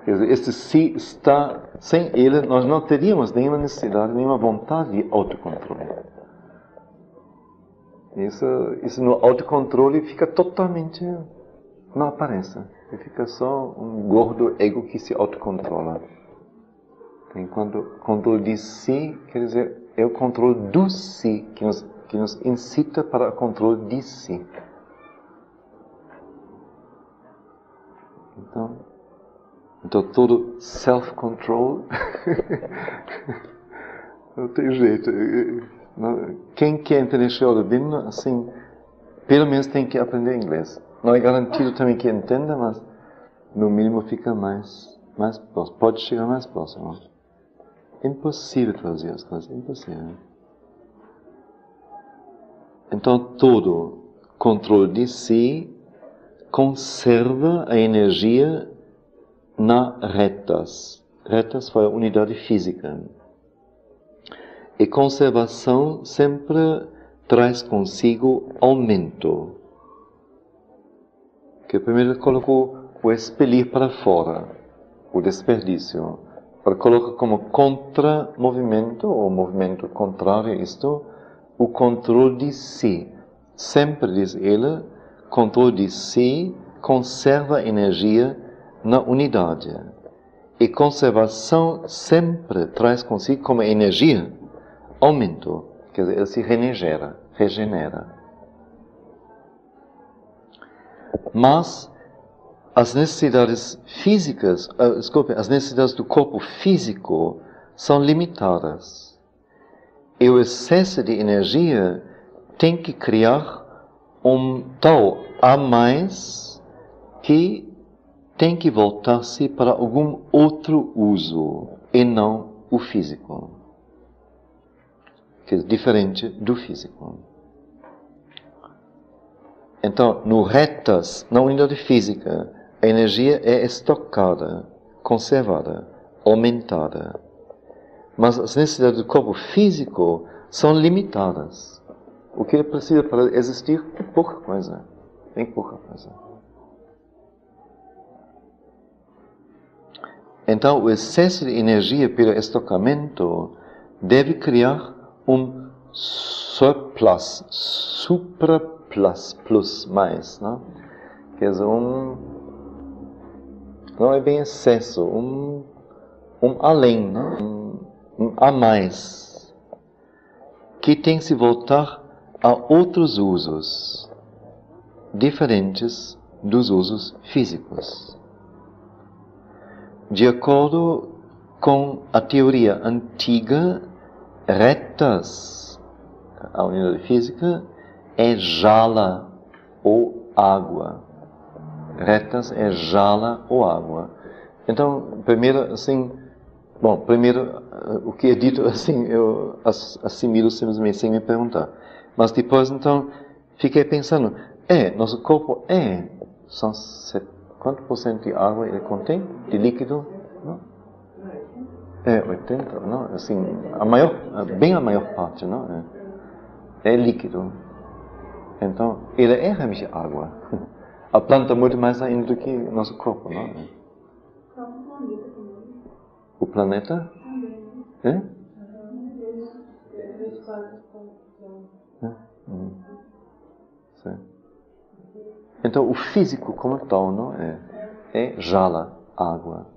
Quer dizer, este si está, sem ele, nós não teríamos nenhuma necessidade, nenhuma vontade de autocontrole. Isso no autocontrole fica totalmente, não aparece. Fica só um gordo ego que se autocontrola. Enquanto controle de si, quer dizer, é o controle do si que nos incita para o controle de si. Então todo self-control não tem jeito. Quem quer entender Sri Aurobindo, assim, pelo menos tem que aprender inglês. Não é garantido também que entenda, mas no mínimo fica mais próximo. Pode chegar mais próximo. Impossível traduzir as coisas, impossível. Então todo controle de si conserva a energia na retas. Retas foi a unidade física. E conservação sempre traz consigo aumento. Que primeiro colocou o expelir para fora, o desperdício. Para colocar como contra-movimento, ou movimento contrário a isto, o controle de si. Sempre, diz ele, controle de si conserva energia na unidade. E conservação sempre traz consigo como energia aumento. Quer dizer, ele se regenera. Mas as necessidades físicas, as necessidades do corpo físico são limitadas. E o excesso de energia tem que criar um tal a mais que tem que voltar-se para algum outro uso, e não o físico, que é diferente do físico. Então, no retas, na unidade física, a energia é estocada, conservada, aumentada. Mas as necessidades do corpo físico são limitadas. O que ele precisa para existir é pouca coisa. Bem pouca coisa. Então, o excesso de energia pelo estocamento deve criar um surplus, plus, mais, não? Quer dizer, não é bem excesso, um além, não? Um a mais, que tem que se voltar a outros usos, diferentes dos usos físicos. De acordo com a teoria antiga, retas, a unidade física, é jala ou água. Retas é jala ou água. Então, primeiro, assim, o que é dito, assim, eu assimilo simplesmente sem me perguntar. Mas depois, então, fiquei pensando, nosso corpo são quanto por cento de água ele contém? De líquido? Não? 80, não? Assim, bem a maior parte, não? É líquido. Então, ele é realmente água. A planta muito mais ainda do que o nosso corpo, não é? O planeta? É? Sim. Então, o físico como tal, não é? É jala, água.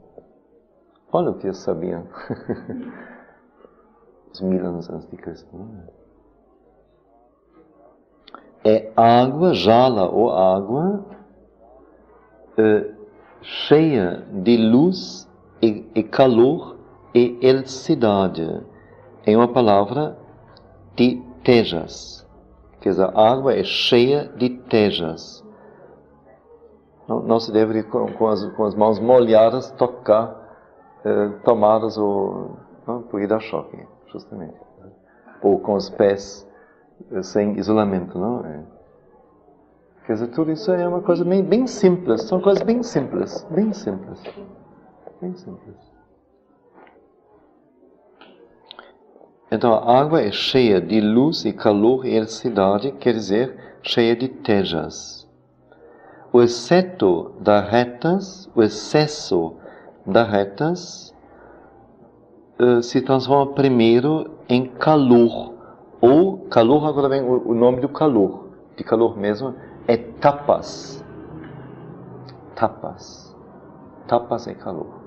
Olha o que eles sabiam. Os 1000 anos antes de Cristo, não é? É água, jala ou água, cheia de luz e calor e eletricidade. É uma palavra de tejas. Quer dizer, a água é cheia de tejas. Não se deve, com as mãos molhadas, tocar tomadas porque dá choque, justamente. Ou com os pés sem isolamento, não é? Quer dizer, tudo isso é uma coisa bem simples. São coisas bem simples. Bem simples. Bem simples. Então, a água é cheia de luz e calor e eletricidade, quer dizer, cheia de tejas. O excesso da retas se transforma primeiro em calor. Ou calor, agora vem o nome do calor, de calor mesmo, é tapas. Tapas. Tapas é calor.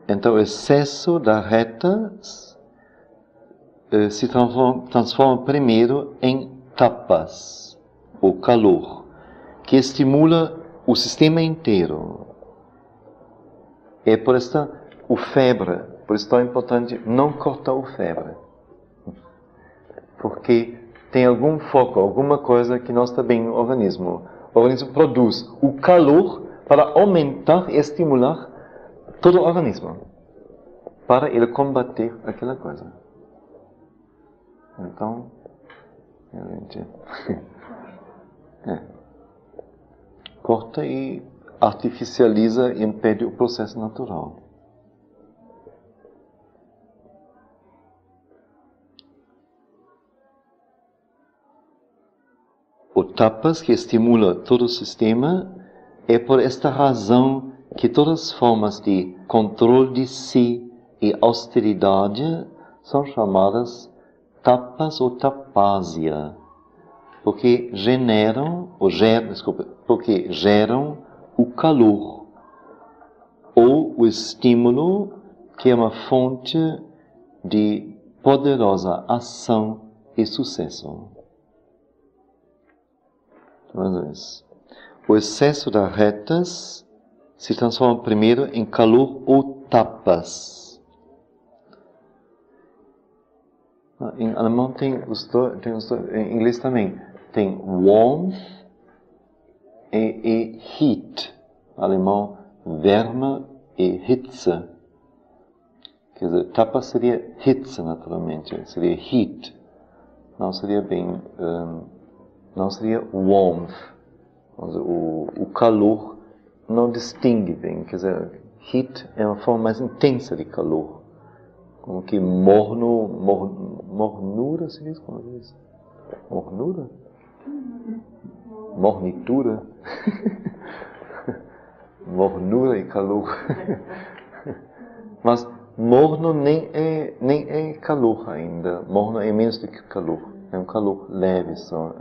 Então, o excesso da retas se transforma primeiro em tapas, ou calor, que estimula o sistema inteiro. É por isso tão importante não cortar o febre. Porque tem algum foco, alguma coisa que não está bem no organismo. O organismo produz o calor para aumentar e estimular todo o organismo, para ele combater aquela coisa. Então, corta e artificializa e impede o processo natural. O tapas que estimula todo o sistema é por esta razão que todas as formas de controle de si e austeridade são chamadas tapas ou tapásia, porque geram o calor ou o estímulo que é uma fonte de poderosa ação e sucesso. O excesso das retas se transforma primeiro em calor ou tapas. Em alemão tem os dois, em inglês também. Tem warmth e heat. Em alemão, Wärme e Hitze. Quer dizer, tapas seria Hitze, naturalmente. Seria heat. Não seria bem... não seria warmth. O calor não distingue bem. Quer dizer, heat é uma forma mais intensa de calor. Como que mornura, se diz como é isso? Mornura? Mornitura? Mornura e calor. Mas morno nem é calor ainda. Morno é menos do que calor. É um calor leve só.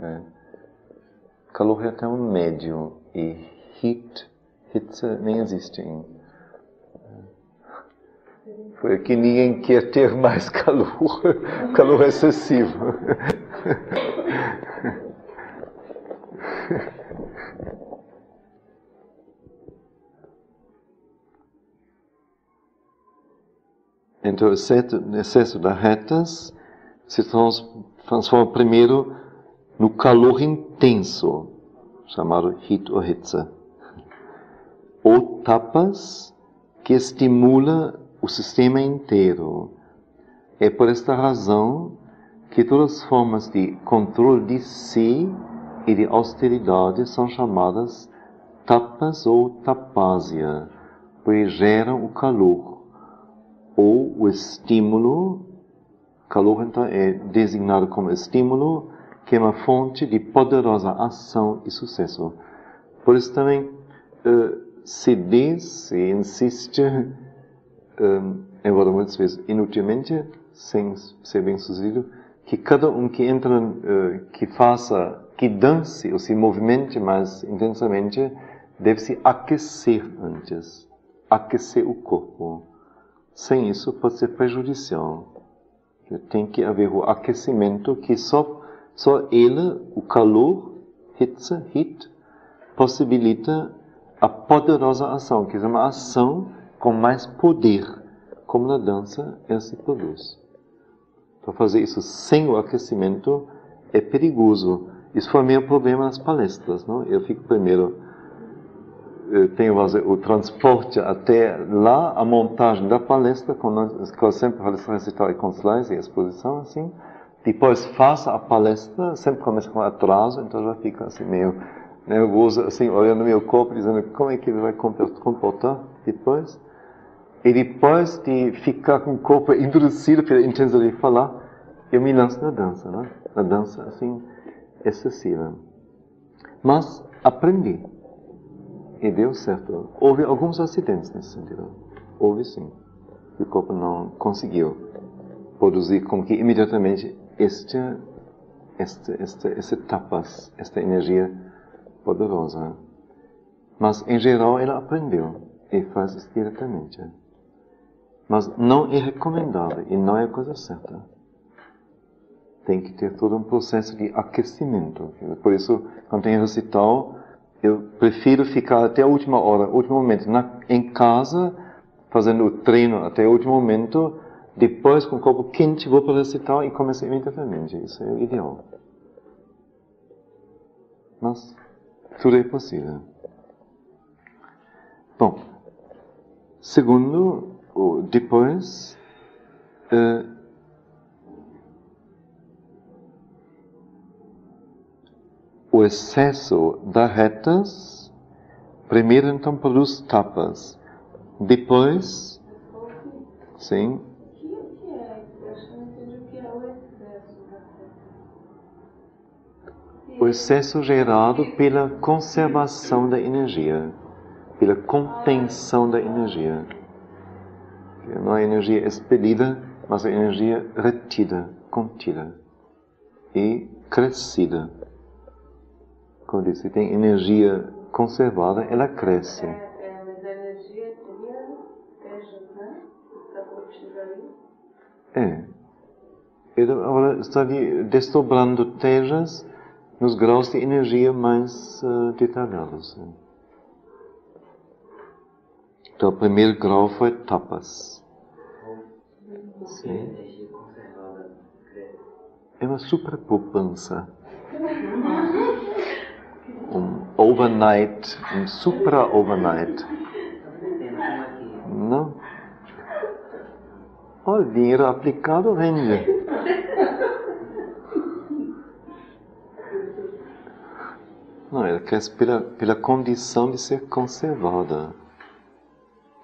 Calor é até um médio. E hitze nem existe ainda. Foi que ninguém quer ter mais calor. Calor excessivo. Então, o excesso das retas se transforma primeiro no calor intenso, chamado heat ou hitze. Ou tapas, que estimula o sistema inteiro. É por esta razão que todas as formas de controle de si e de austeridade são chamadas tapas ou tapásia, pois geram o calor. Ou o estímulo, calor então é designado como estímulo que é uma fonte de poderosa ação e sucesso. Por isso também se diz, se insiste, embora muitas vezes inutilmente, sem ser bem sucedido, que cada que entra, que faça, que dance ou se movimente mais intensamente, deve se aquecer antes, aquecer o corpo. Sem isso pode ser prejudicial. Tem que haver o aquecimento que só ele, o calor, heat, possibilita a poderosa ação, que é uma ação com mais poder, como na dança ela se produz. Para fazer isso sem o aquecimento é perigoso. Isso foi o meu problema nas palestras, não? Eu fico primeiro, eu tenho o transporte até lá, a montagem da palestra, com sempre palestra recital e com slides e exposição, assim. Depois faço a palestra, sempre começa com atraso, então já fica assim meio nervoso, assim, olhando meu corpo, dizendo como é que ele vai comportar depois. E depois de ficar com o corpo endurecido pela intensidade de falar, eu me lanço na dança, né? Na dança, assim, excessiva. Mas aprendi. E deu certo. Houve alguns acidentes nesse sentido. Houve sim. O corpo não conseguiu produzir como que imediatamente esse tapas, esta energia poderosa. Mas em geral ela aprendeu e faz isso diretamente. Mas não é recomendável e não é a coisa certa. Tem que ter todo um processo de aquecimento. Por isso, quando tem recital, eu prefiro ficar até a última hora, último momento, em casa, fazendo o treino até o último momento. Depois, com o corpo quente, vou para o recital e começo imediatamente. Isso é o ideal. Mas tudo é possível. Bom, segundo, depois, o excesso das retas, primeiro então produz tapas, depois, sim, o excesso gerado pela conservação da energia, pela contenção da energia. Não é energia expelida, mas a energia retida, contida e crescida. Como disse, se tem energia conservada, ela cresce. Mas a energia seria tejas, né? Para cultivar isso? Ele agora está desdobrando tejas nos graus de energia mais detalhados. Então, o primeiro grau foi tapas. Porque a energia conservada cresce. É uma superpoupança. Overnight, supra-overnight. Não? O dinheiro aplicado rende. Não, ela cresce pela condição de ser conservada,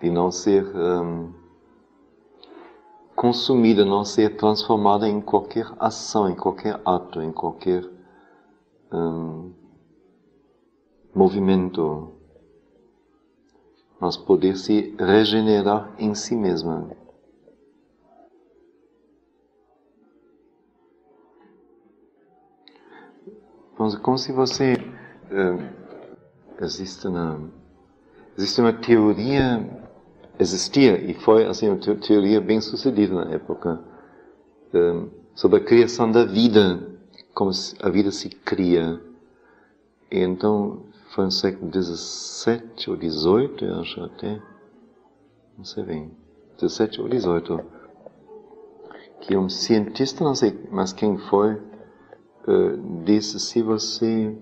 de não ser consumida, não ser transformada em qualquer ação, em qualquer ato, em qualquer movimento, mas poder se regenerar em si mesma. Então, como se você existe uma teoria, existia e foi assim uma teoria bem sucedida na época sobre a criação da vida, como a vida se cria. E então foi no século XVII ou XVIII, eu acho até, não sei bem, XVII ou XVIII, que um cientista, não sei mais quem foi, disse: se você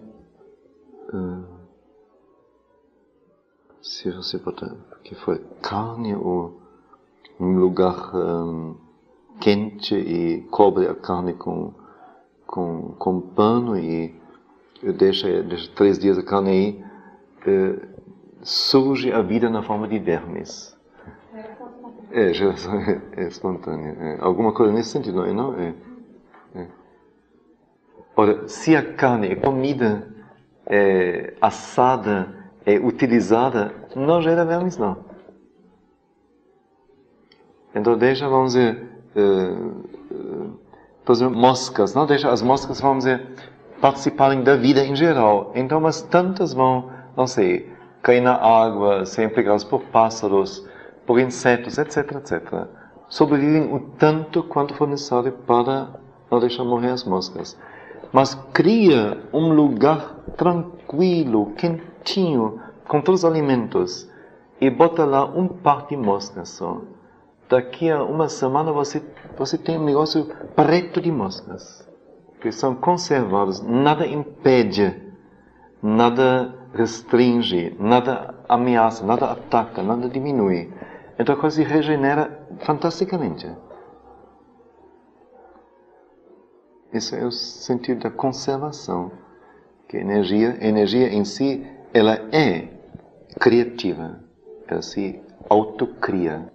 botar, que foi carne ou um lugar quente e cobre a carne com pano e deixa 3 dias a carne aí, surge a vida na forma de vermes. Geração espontânea. Alguma coisa nesse sentido, não é? Ora, se a carne é comida, é assada, é utilizada, não gera vermes, não. Então deixa, vamos dizer, por exemplo, moscas, não deixa as moscas, vamos dizer, participarem da vida em geral. Então, mas tantas vão, não sei, cair na água, serem pegadas por pássaros, por insetos, etc, etc. Sobrevivem o tanto quanto for necessário para não deixar morrer as moscas. Mas cria um lugar tranquilo, quentinho, com todos os alimentos, e bota lá um par de moscas só. Daqui a uma semana você tem um negócio preto de moscas, que são conservados, nada impede, nada restringe, nada ameaça, nada ataca, nada diminui. Então a coisa se regenera fantasticamente. Esse é o sentido da conservação, que a energia em si, ela é criativa, ela se autocria.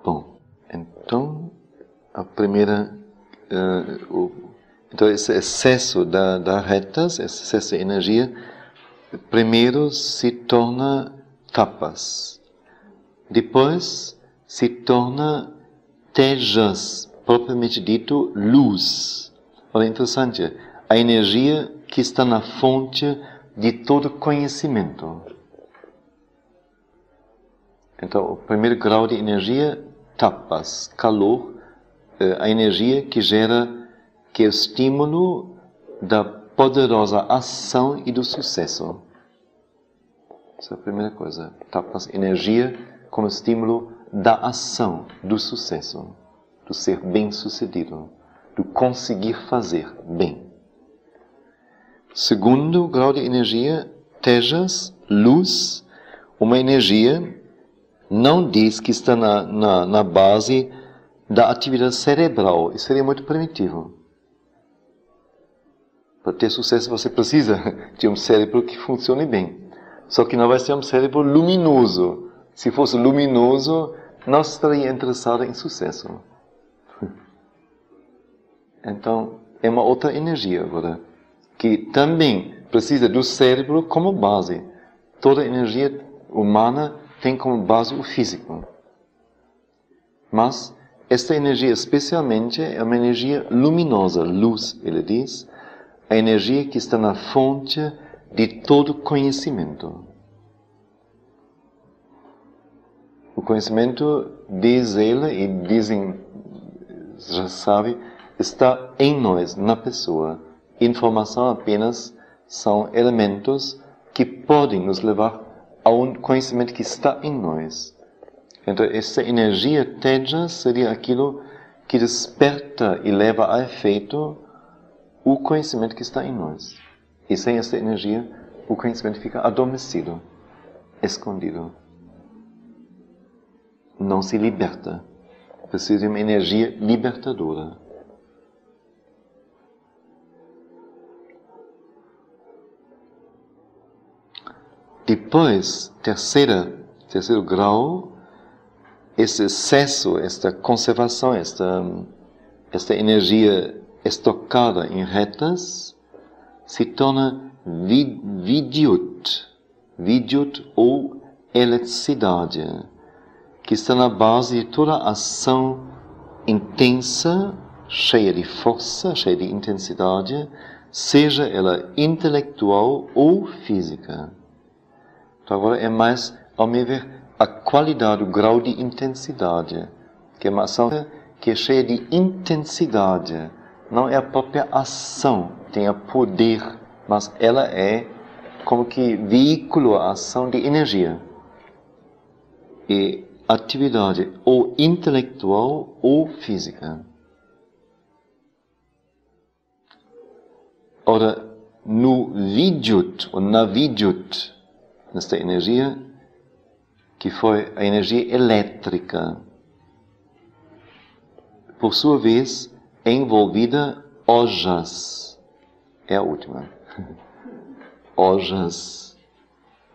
Bom, então, a primeira, então esse excesso da retas, esse excesso de energia, primeiro se torna tapas, depois se torna tejas, propriamente dito, luz. Olha, interessante, a energia que está na fonte de todo conhecimento. Então, o primeiro grau de energia, tapas, calor, a energia que gera, que é o estímulo da poderosa ação e do sucesso. Essa é a primeira coisa. Tapas, energia como estímulo da ação, do sucesso, do ser bem-sucedido, do conseguir fazer bem. Segundo grau de energia, tejas, luz, uma energia não diz que está na base da atividade cerebral. Isso seria muito primitivo. Para ter sucesso você precisa de um cérebro que funcione bem. Só que não vai ser um cérebro luminoso. Se fosse luminoso, não estaria interessado em sucesso. Então, é uma outra energia agora, que também precisa do cérebro como base. Toda energia humana tem como base o físico. Mas esta energia especialmente é uma energia luminosa, luz, ele diz, a energia que está na fonte de todo conhecimento. O conhecimento, diz ele, e dizem, já sabe, está em nós, na pessoa. Informação apenas são elementos que podem nos levar a um conhecimento que está em nós. Então, essa energia teja seria aquilo que desperta e leva a efeito o conhecimento que está em nós. E sem essa energia, o conhecimento fica adormecido, escondido. Não se liberta. Precisa de uma energia libertadora. Depois, terceiro grau, esse excesso, esta conservação, esta energia estocada em retas, se torna vidyut ou eletricidade, que está na base de toda a ação intensa, cheia de força, cheia de intensidade, seja ela intelectual ou física. Então agora é mais, ao meu ver, a qualidade, o grau de intensidade, que é uma ação que é cheia de intensidade. Não é a própria ação, tem o poder, mas ela é como que veicula a ação de energia. E atividade ou intelectual ou física. Ora, no vidyut, ou na vidyut, nesta energia, que foi a energia elétrica, por sua vez, é envolvida ojas. É a última. Ojas,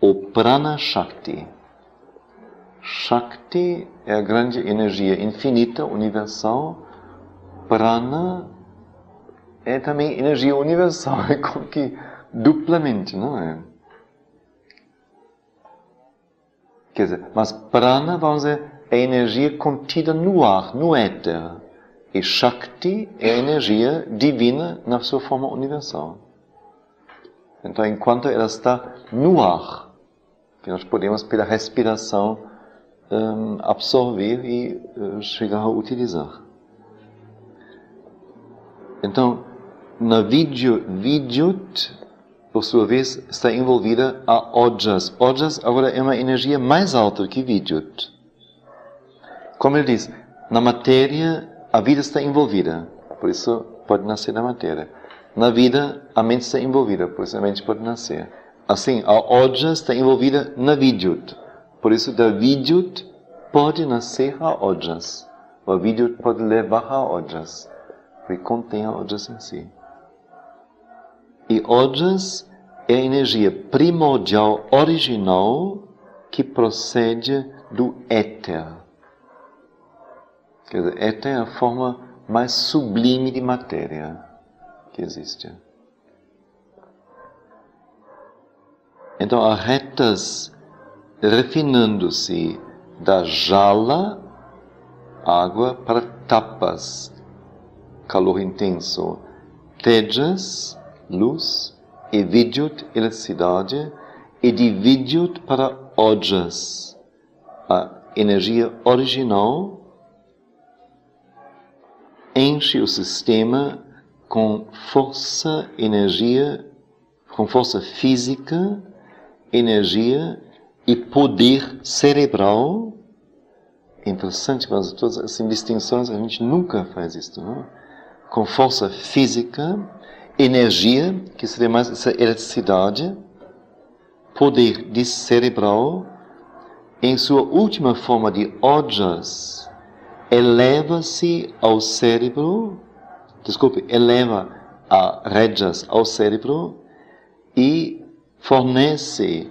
ou Prana Shakti. Shakti é a grande energia infinita, universal. Prana é também energia universal, é como que duplamente, não é? Quer dizer, mas Prana, vamos dizer, é a energia contida no ar, no éter. E Shakti é a energia divina na sua forma universal. Então, enquanto ela está no ar, que nós podemos, pela respiração, absorver e chegar a utilizar. Então, na Vidyut, por sua vez, está envolvida a Ojas. Ojas agora é uma energia mais alta que Vidyut. Como ele diz, na matéria a vida está envolvida, por isso pode nascer na matéria. Na vida a mente está envolvida, por isso a mente pode nascer. Assim, a Ojas está envolvida na Vidyut, por isso da Vidyut pode nascer a Ojas. A Vidyut pode levar a Ojas, porque contém a Ojas em si. E Ojas é a energia primordial original que procede do éter. Quer dizer, éter é a forma mais sublime de matéria que existe. Então, há retas refinando-se da jala, água, para tapas, calor intenso, tejas, luz, e vidyut, eletricidade, e de vidyut para ojas, a energia original, enche o sistema com força, energia, com força física, energia e poder cerebral. Interessante, mas todas essas distinções a gente nunca faz isso, não? Com força física, energia, que seria mais essa eletricidade, poder de cerebral, em sua última forma de ojas, eleva-se ao cérebro, eleva a rejas ao cérebro e fornece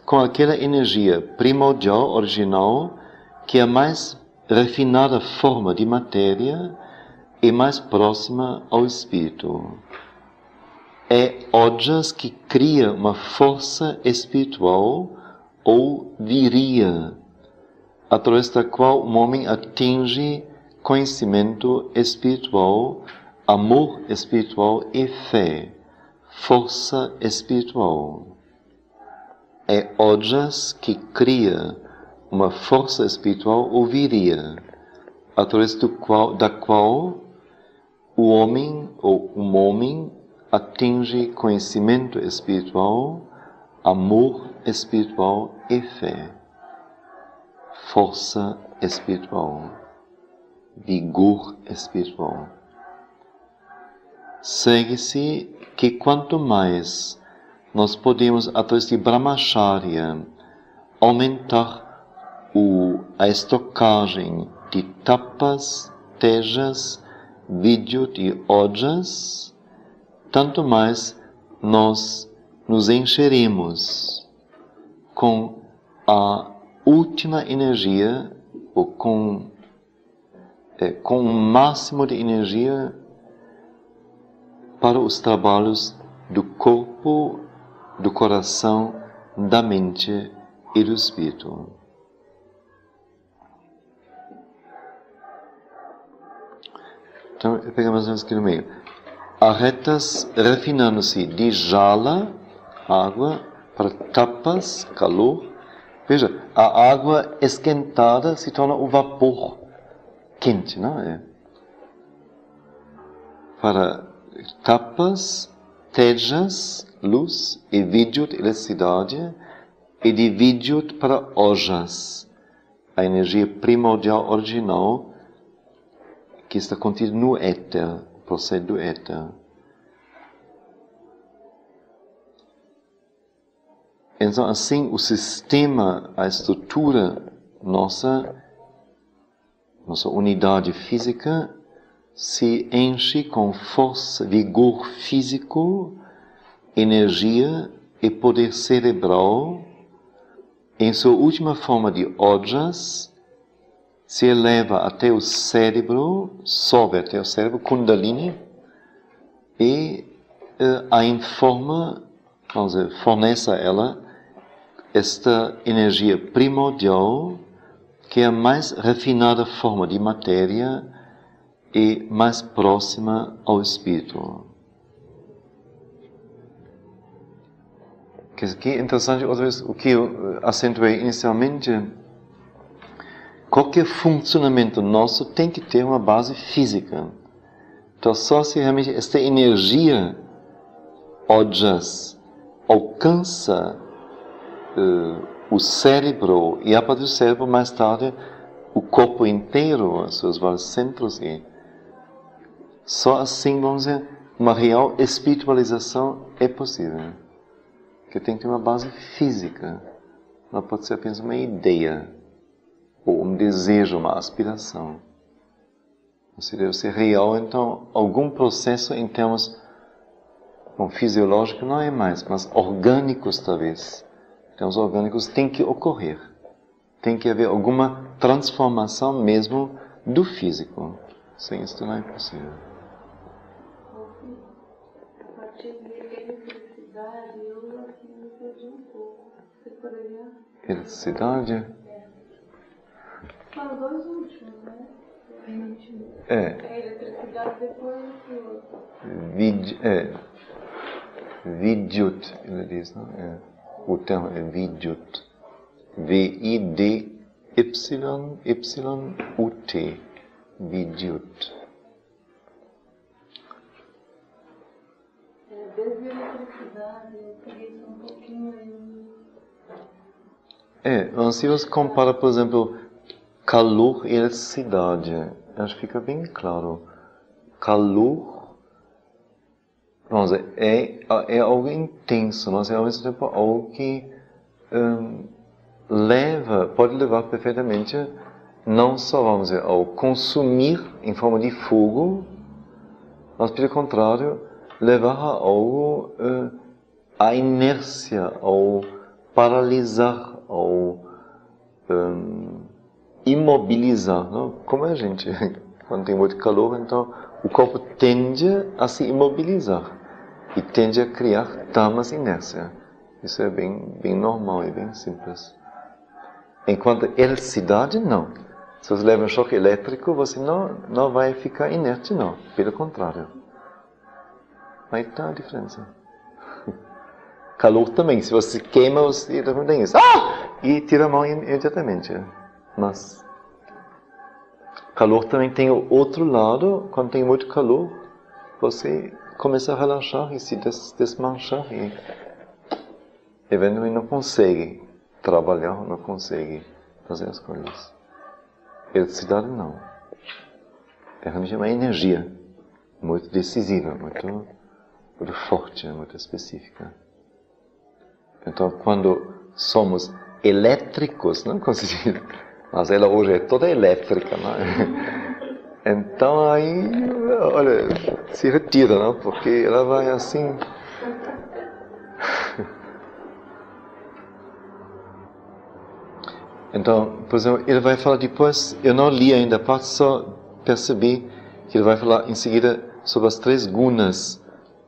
com aquela energia primordial, original, que é a mais refinada forma de matéria e mais próxima ao espírito. É ojas que cria uma força espiritual ou viria, através da qual o homem atinge conhecimento espiritual, amor espiritual e fé, força espiritual. É ojas que cria uma força espiritual ou viria, através da qual o homem ou um homem atinge conhecimento espiritual, amor espiritual e fé. Força espiritual, vigor espiritual. Segue-se que quanto mais nós podemos, através de Brahmacharya, aumentar a estocagem de tapas, tejas, vidyut e ojas, tanto mais nós nos encheremos com a última energia, ou com o máximo de energia para os trabalhos do corpo, do coração, da mente e do espírito. Então, pegamos aqui no meio. Há retas refinando-se de jala, água, para tapas, calor. Veja, a água esquentada se torna o vapor quente, não é? Para tapas, tejas, luz, e vidyut, eletricidade, e de vidyut para ojas, a energia primordial original que está contida no éter, procede do éter. Então, assim, o sistema, a estrutura nossa unidade física, se enche com força, vigor físico, energia e poder cerebral, em sua última forma de ojas, se eleva até o cérebro, sobe até o cérebro, Kundalini, e a informa, vamos dizer, fornece a ela esta energia primordial, que é a mais refinada forma de matéria e mais próxima ao espírito. Que é interessante, outra vez, o que eu acentuei inicialmente, qualquer funcionamento nosso tem que ter uma base física. Então, só se realmente esta energia, ojas, alcança o cérebro, e a partir do cérebro, mais tarde, o corpo inteiro, os seus vários centros, e só assim, vamos dizer, uma real espiritualização é possível. Que tem que ter uma base física. Não pode ser apenas uma ideia, ou um desejo, uma aspiração. Você deve ser real, então, algum processo em termos fisiológicos não é mais, mas orgânicos talvez. Em termos orgânicos tem que ocorrer. Tem que haver alguma transformação mesmo do físico. Sem isso não é possível. A partir de eletricidade, eu assim me perdi um pouco. Você poderia... Eletricidade? São os dois últimos, né? É. A eletricidade depois do outro. Vidyut, ele diz, não? O termo é Vidyut. V-I-D-Y-Y-U-T. Vidyut. Desde a eletricidade, eu peguei isso um pouquinho aí. Se você compara, por exemplo, calor e eletricidade, acho que fica bem claro. Calor, vamos dizer, é algo intenso, mas é ao mesmo tempo algo que pode levar perfeitamente, não só, vamos dizer, ao consumir em forma de fogo, mas pelo contrário, levar a algo, a inércia, ao paralisar, ao imobilizar, não? Como a gente, quando tem muito calor, então o corpo tende a se imobilizar e tende a criar tamas inércia. Isso é bem normal e bem simples. Enquanto eletricidade, não. Se você leva um choque elétrico, você não vai ficar inerte, não. Pelo contrário. Aí está a diferença. Calor também. Se você queima, você também tem isso. E tira a mão imediatamente. Mas calor também tem o outro lado. Quando tem muito calor, você começa a relaxar e se desmanchar. E eventualmente não consegue trabalhar, não consegue fazer as coisas. Eletricidade não. É realmente uma energia muito decisiva, muito forte, muito específica. Então, quando somos elétricos, não consigo, mas ela hoje é toda elétrica, não é? Então aí, olha, se retira, não? Porque ela vai assim. Então, por exemplo, ele vai falar depois, eu não li ainda a parte, só percebi que ele vai falar em seguida sobre as 3 gunas,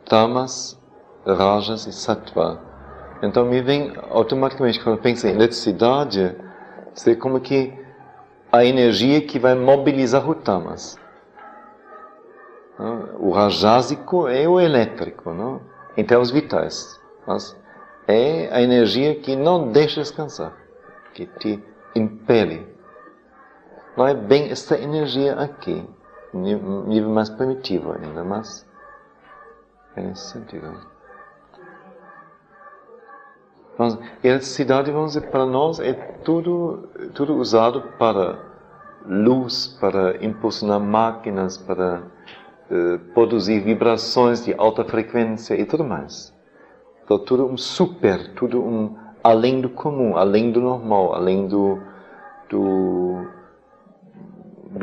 tamas, rajas e sattva. Então me vem automaticamente, quando eu penso em eletricidade, seria como que a energia que vai mobilizar o tamas. O rajásico é o elétrico, não? Em termos vitais. Mas é a energia que não deixa descansar, que te impele. Não é bem essa energia aqui, nível mais primitivo ainda, mas é nesse sentido. Então, eletricidade, vamos dizer, para nós é tudo usado para luz, para impulsionar máquinas, para produzir vibrações de alta frequência e tudo mais. Então, tudo tudo além do comum, além do normal, além do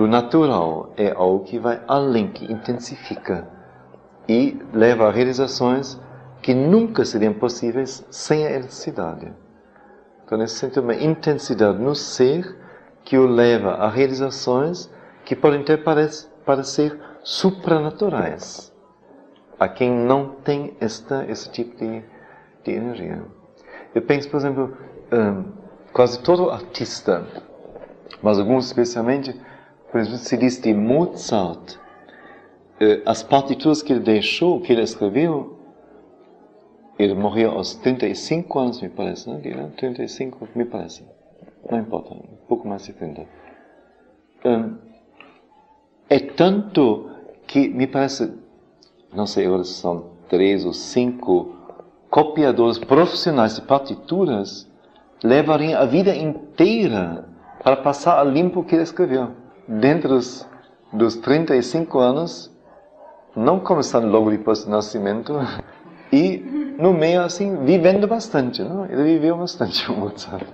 natural. É algo que vai além, que intensifica e leva a realizações que nunca seriam possíveis sem a eletricidade. Então, nesse sentido, uma intensidade no ser que o leva a realizações que podem ter parecer supranaturais a quem não tem esse tipo de energia. Eu penso, por exemplo, quase todo artista, mas alguns especialmente, por exemplo, se diz de Mozart, as partituras que ele deixou, que ele escreveu, ele morreu aos 35 anos, me parece, não é? 35, me parece. Não importa, um pouco mais de 30. É tanto que me parece, não sei agora se são 3 ou 5 copiadores profissionais de partituras, levariam a vida inteira para passar a limpo o que ele escreveu. Dentro dos 35 anos, não começando logo depois do nascimento, e no meio assim, vivendo bastante. Não? Ele viveu bastante, o Mozart.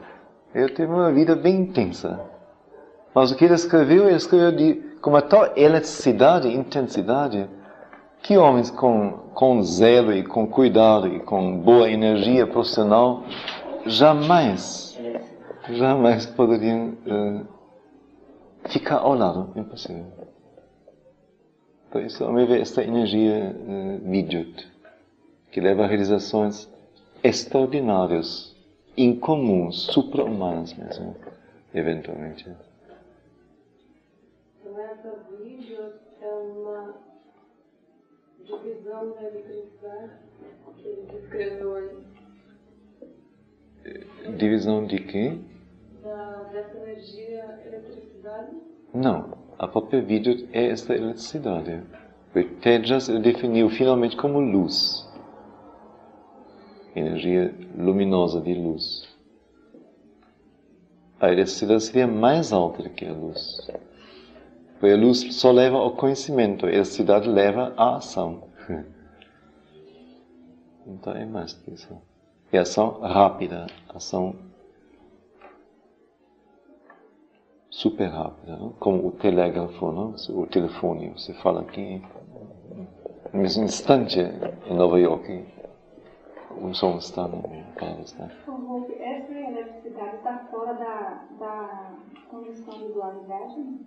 Ele teve uma vida bem intensa. Mas o que ele escreveu com uma tal eletricidade e intensidade, que homens com zelo e com cuidado e com boa energia profissional jamais poderiam ficar ao lado. Impossível. Por isso, ao meu ver, esta energia Vidyut, que leva a realizações extraordinárias, incomuns, supra-humanas mesmo, eventualmente. Então, essa Vidyut é uma divisão da eletricidade que ele descreveu aí. Divisão de quê? Dessa energia eletricidade? Não, a própria Vidyut é esta eletricidade. O Tejas ele definiu finalmente como luz. Energia luminosa de luz. A eletricidade seria mais alta do que a luz. Porque a luz só leva ao conhecimento, a eletricidade leva à ação. Então é mais do que isso. E ação rápida, ação super rápida, não? Como o telégrafo, não? O telefone, você fala aqui, no mesmo instante em Nova York, o som está no país, né? Essa eletricidade está fora da condição de dualidade?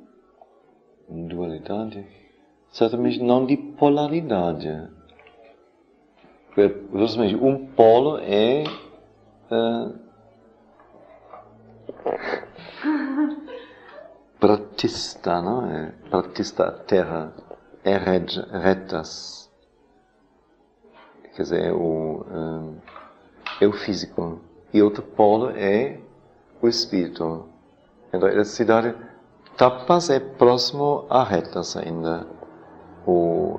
Dualidade? Certamente não de polaridade. Justamente, um polo é pratista, não é? Pratista, a terra, é retas. Quer dizer, é o físico. E outro polo é o espírito. Então, a eletricidade, tapas é próximo a retas ainda. O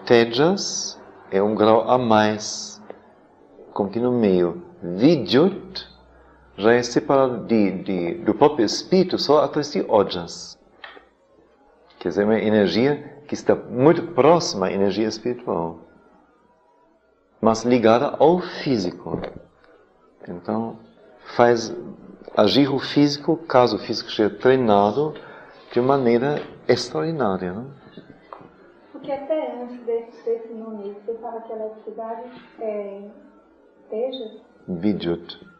Tejas é um grau a mais, como que no meio. Vidyut já é separado do próprio espírito só através de ojas. Quer dizer, uma energia que está muito próxima à energia espiritual, mas ligada ao físico. Então, faz agir o físico, caso o físico seja treinado, de maneira extraordinária. Não? Porque até antes desse nome, você fala que a eletricidade é Tejas? Vidyut.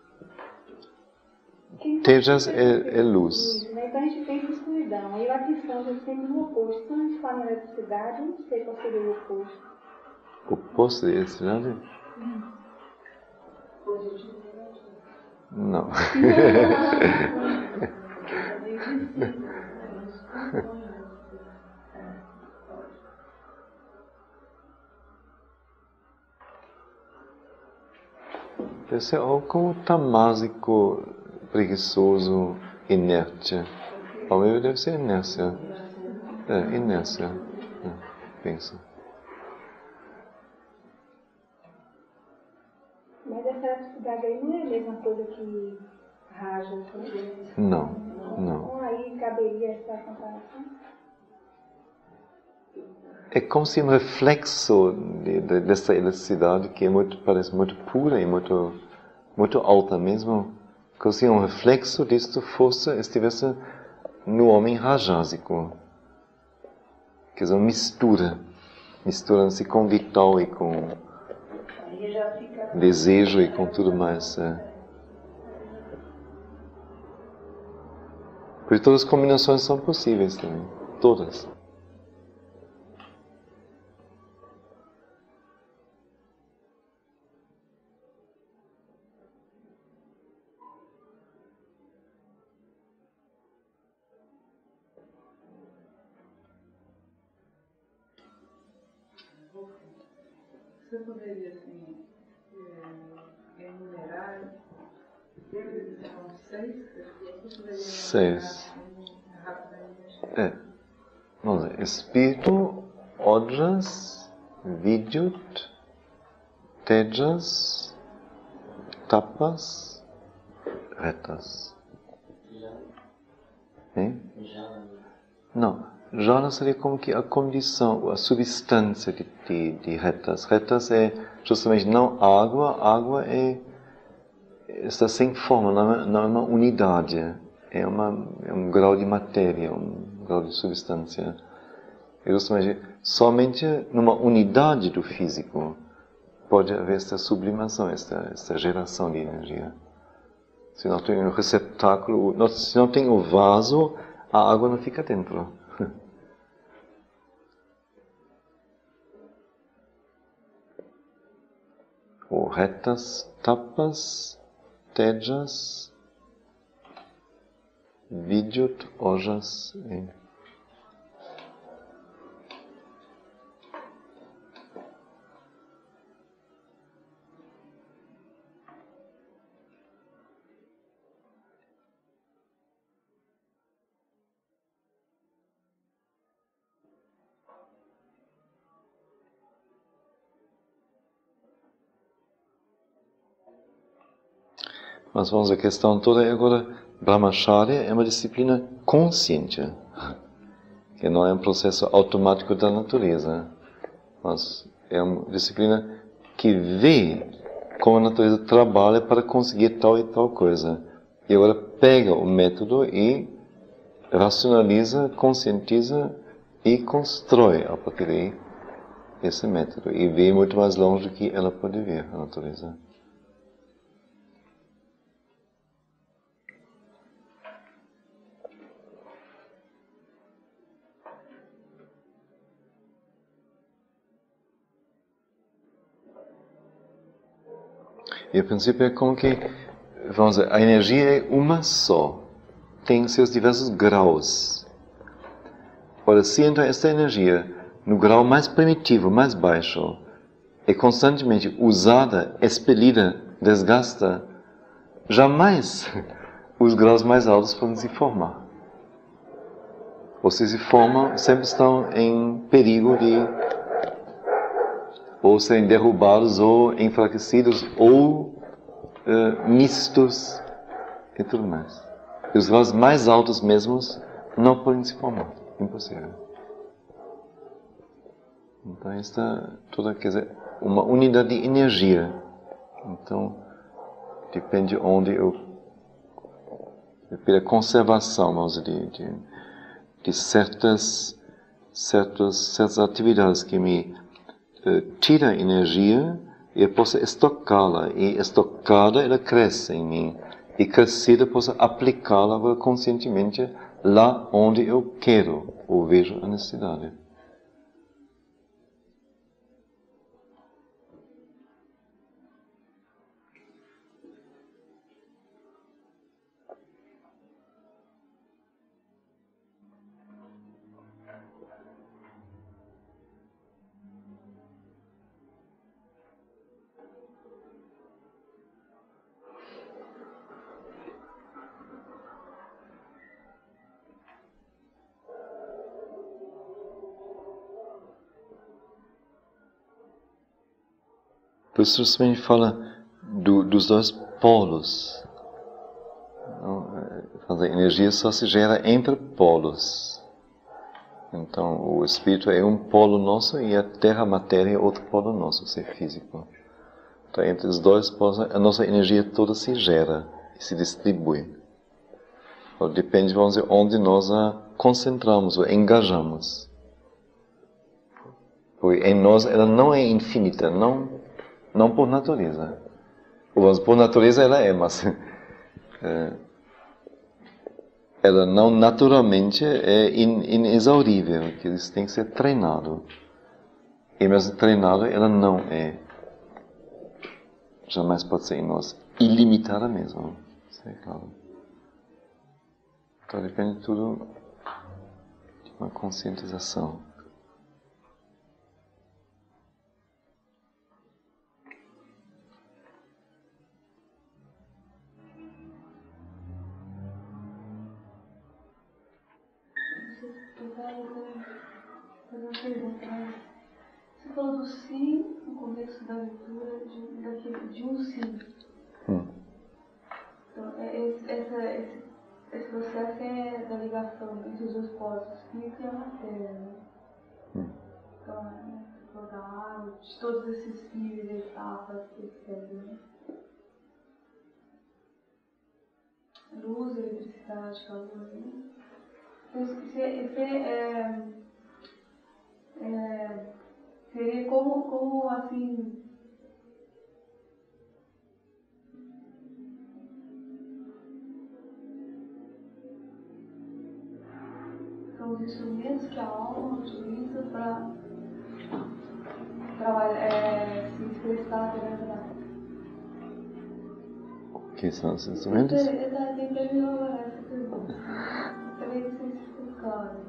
Tejas é luz. Né? Então a gente pensa em escuridão. E lá que estamos, a gente tem no oposto. Quando a gente fala em eletricidade, eu não sei qual seria o oposto. O oposto de eletricidade? Não. Deve ser algo como tamásico, preguiçoso, inerte. Ao meu deve ser inércia. Inércia. Pensa. Mas essa eletricidade aí não é a mesma coisa que raja? Não. Então aí caberia essa comparação? É como se um reflexo dessa eletricidade, que parece muito pura e muito alta mesmo, como se um reflexo desta força estivesse no homem rajásico. Quer dizer, uma mistura Misturando-se com vital e com desejo e com tudo mais. Porque todas as combinações são possíveis também. Todas. Você poderia, assim, enumerar, são 6? Você poderia 6. rapidamente? Vamos ver. Espírito, Ojas, Vidyut, Tejas, Tapas, Retas. Hein? Não. Jhana seria como que a condição, a substância de retas. Retas é justamente não água, água está sem forma, não é uma unidade, é um grau de matéria, um grau de substância. E justamente, somente numa unidade do físico pode haver esta sublimação, esta geração de energia. Se não tem um receptáculo, se não tem o vaso, a água não fica dentro. Ou retas, tapas, tejas, vidyut, ojas. Mas vamos a questão toda agora, Brahmacharya é uma disciplina consciente, que não é um processo automático da natureza, mas é uma disciplina que vê como a natureza trabalha para conseguir tal e tal coisa. E agora pega o método e racionaliza, conscientiza e constrói a partir daí esse método. E vê muito mais longe do que ela pode ver, a natureza. E o princípio é como que, vamos dizer, a energia é uma só, tem seus diversos graus. Ora, se então esta energia, no grau mais primitivo, mais baixo, é constantemente usada, expelida, desgasta, jamais os graus mais altos podem se formar. Ou se formam, sempre estão em perigo de ou serem derrubados, ou enfraquecidos, ou mistos e tudo mais. E os graus mais altos mesmos não podem se formar. Impossível. Então, esta toda, quer dizer, uma unidade de energia. Então, depende onde pela conservação, vamos dizer, de certas atividades que me tira energia e eu posso estocá-la, e estocada ela cresce em mim, e crescida posso aplicá-la conscientemente lá onde eu quero ou vejo a necessidade. Por isso também fala dos dois polos. A energia só se gera entre polos. Então, o espírito é um polo nosso e a terra, a matéria, é outro polo nosso, ser físico. Então, entre os dois polos, a nossa energia toda se gera e se distribui. Então, depende, vamos dizer, onde nós a concentramos ou engajamos. Porque em nós ela não é infinita, não por natureza. Por natureza ela é, mas ela não naturalmente é inexaurível, que isso tem que ser treinado. E mesmo treinado ela não é. Jamais pode ser em nós ilimitada mesmo. Isso é claro. Então depende tudo de uma conscientização. Fazer uma pergunta. Você falou do sim no começo da leitura de um sim. Então, esse processo é da ligação entre os dois polos, o espírito e a matéria, né? Então, você falou da água, de todos esses fios e etapas, etc. Né? Luz, eletricidade, calor, né? Seria como assim, são os instrumentos que a alma utiliza para se expressar através da matéria. O que são os instrumentos? Tem que melhorar essa pergunta. Talvez não sei se ficou claro.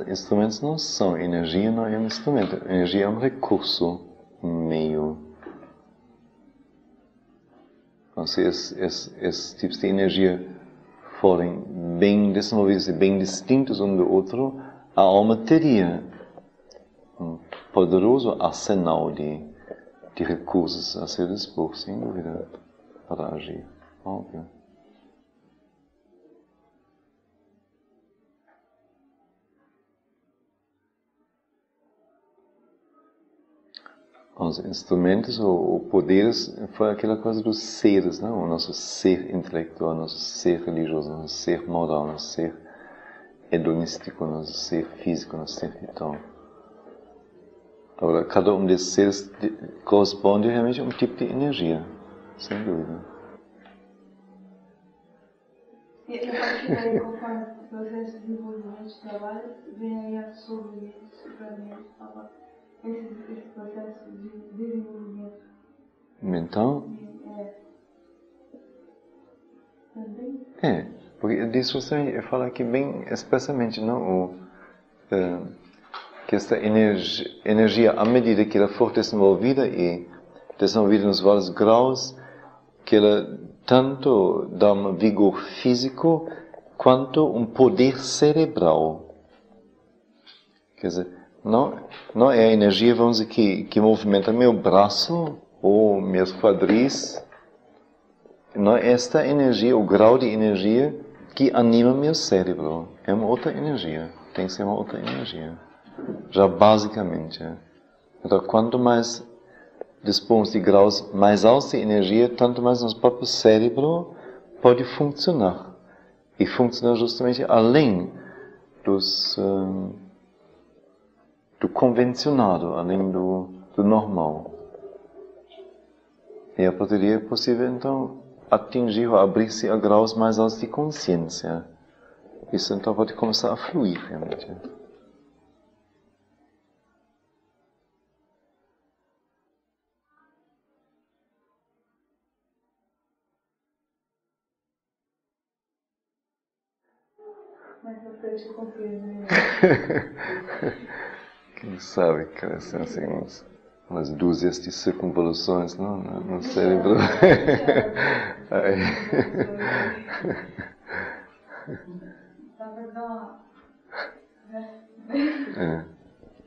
Instrumentos não são. Energia não é um instrumento. Energia é um recurso, um meio. Então, se esses tipos de energia forem bem desenvolvidos e bem distintos um do outro, a alma teria um poderoso arsenal de recursos a seu dispor, sem dúvida, para agir. Óbvio. Os instrumentos ou poderes foi aquela coisa dos seres, não? O nosso ser intelectual, nosso ser religioso, nosso ser moral, nosso ser hedonístico, nosso ser físico, nosso ser vital. Agora, cada um desses seres corresponde realmente a um tipo de energia, sem dúvida. E a partir daí, conforme o processo de desenvolvimento de trabalho, vem aí a sobremesa, esse processo de desenvolvimento mental? Também? Porque disso eu falo aqui bem expressamente, não? Que esta energia, à medida que ela for desenvolvida e desenvolvida nos vários graus, que ela tanto dá um vigor físico quanto um poder cerebral. Quer dizer, não é a energia, vamos dizer, que movimenta meu braço ou meus quadris. Não é esta energia, o grau de energia que anima meu cérebro. É uma outra energia. Tem que ser uma outra energia. Já basicamente. Então, quanto mais dispomos de graus mais altos de energia, tanto mais nosso próprio cérebro pode funcionar. E funcionar justamente além do convencionado, além do normal. E a poderia é possível, então, atingir ou abrir-se a graus mais altos de consciência. Isso, então, pode começar a fluir, realmente. Mas eu frente eu compreendo. Quem sabe, cara, são assim umas dúzias de circunvoluções no cérebro.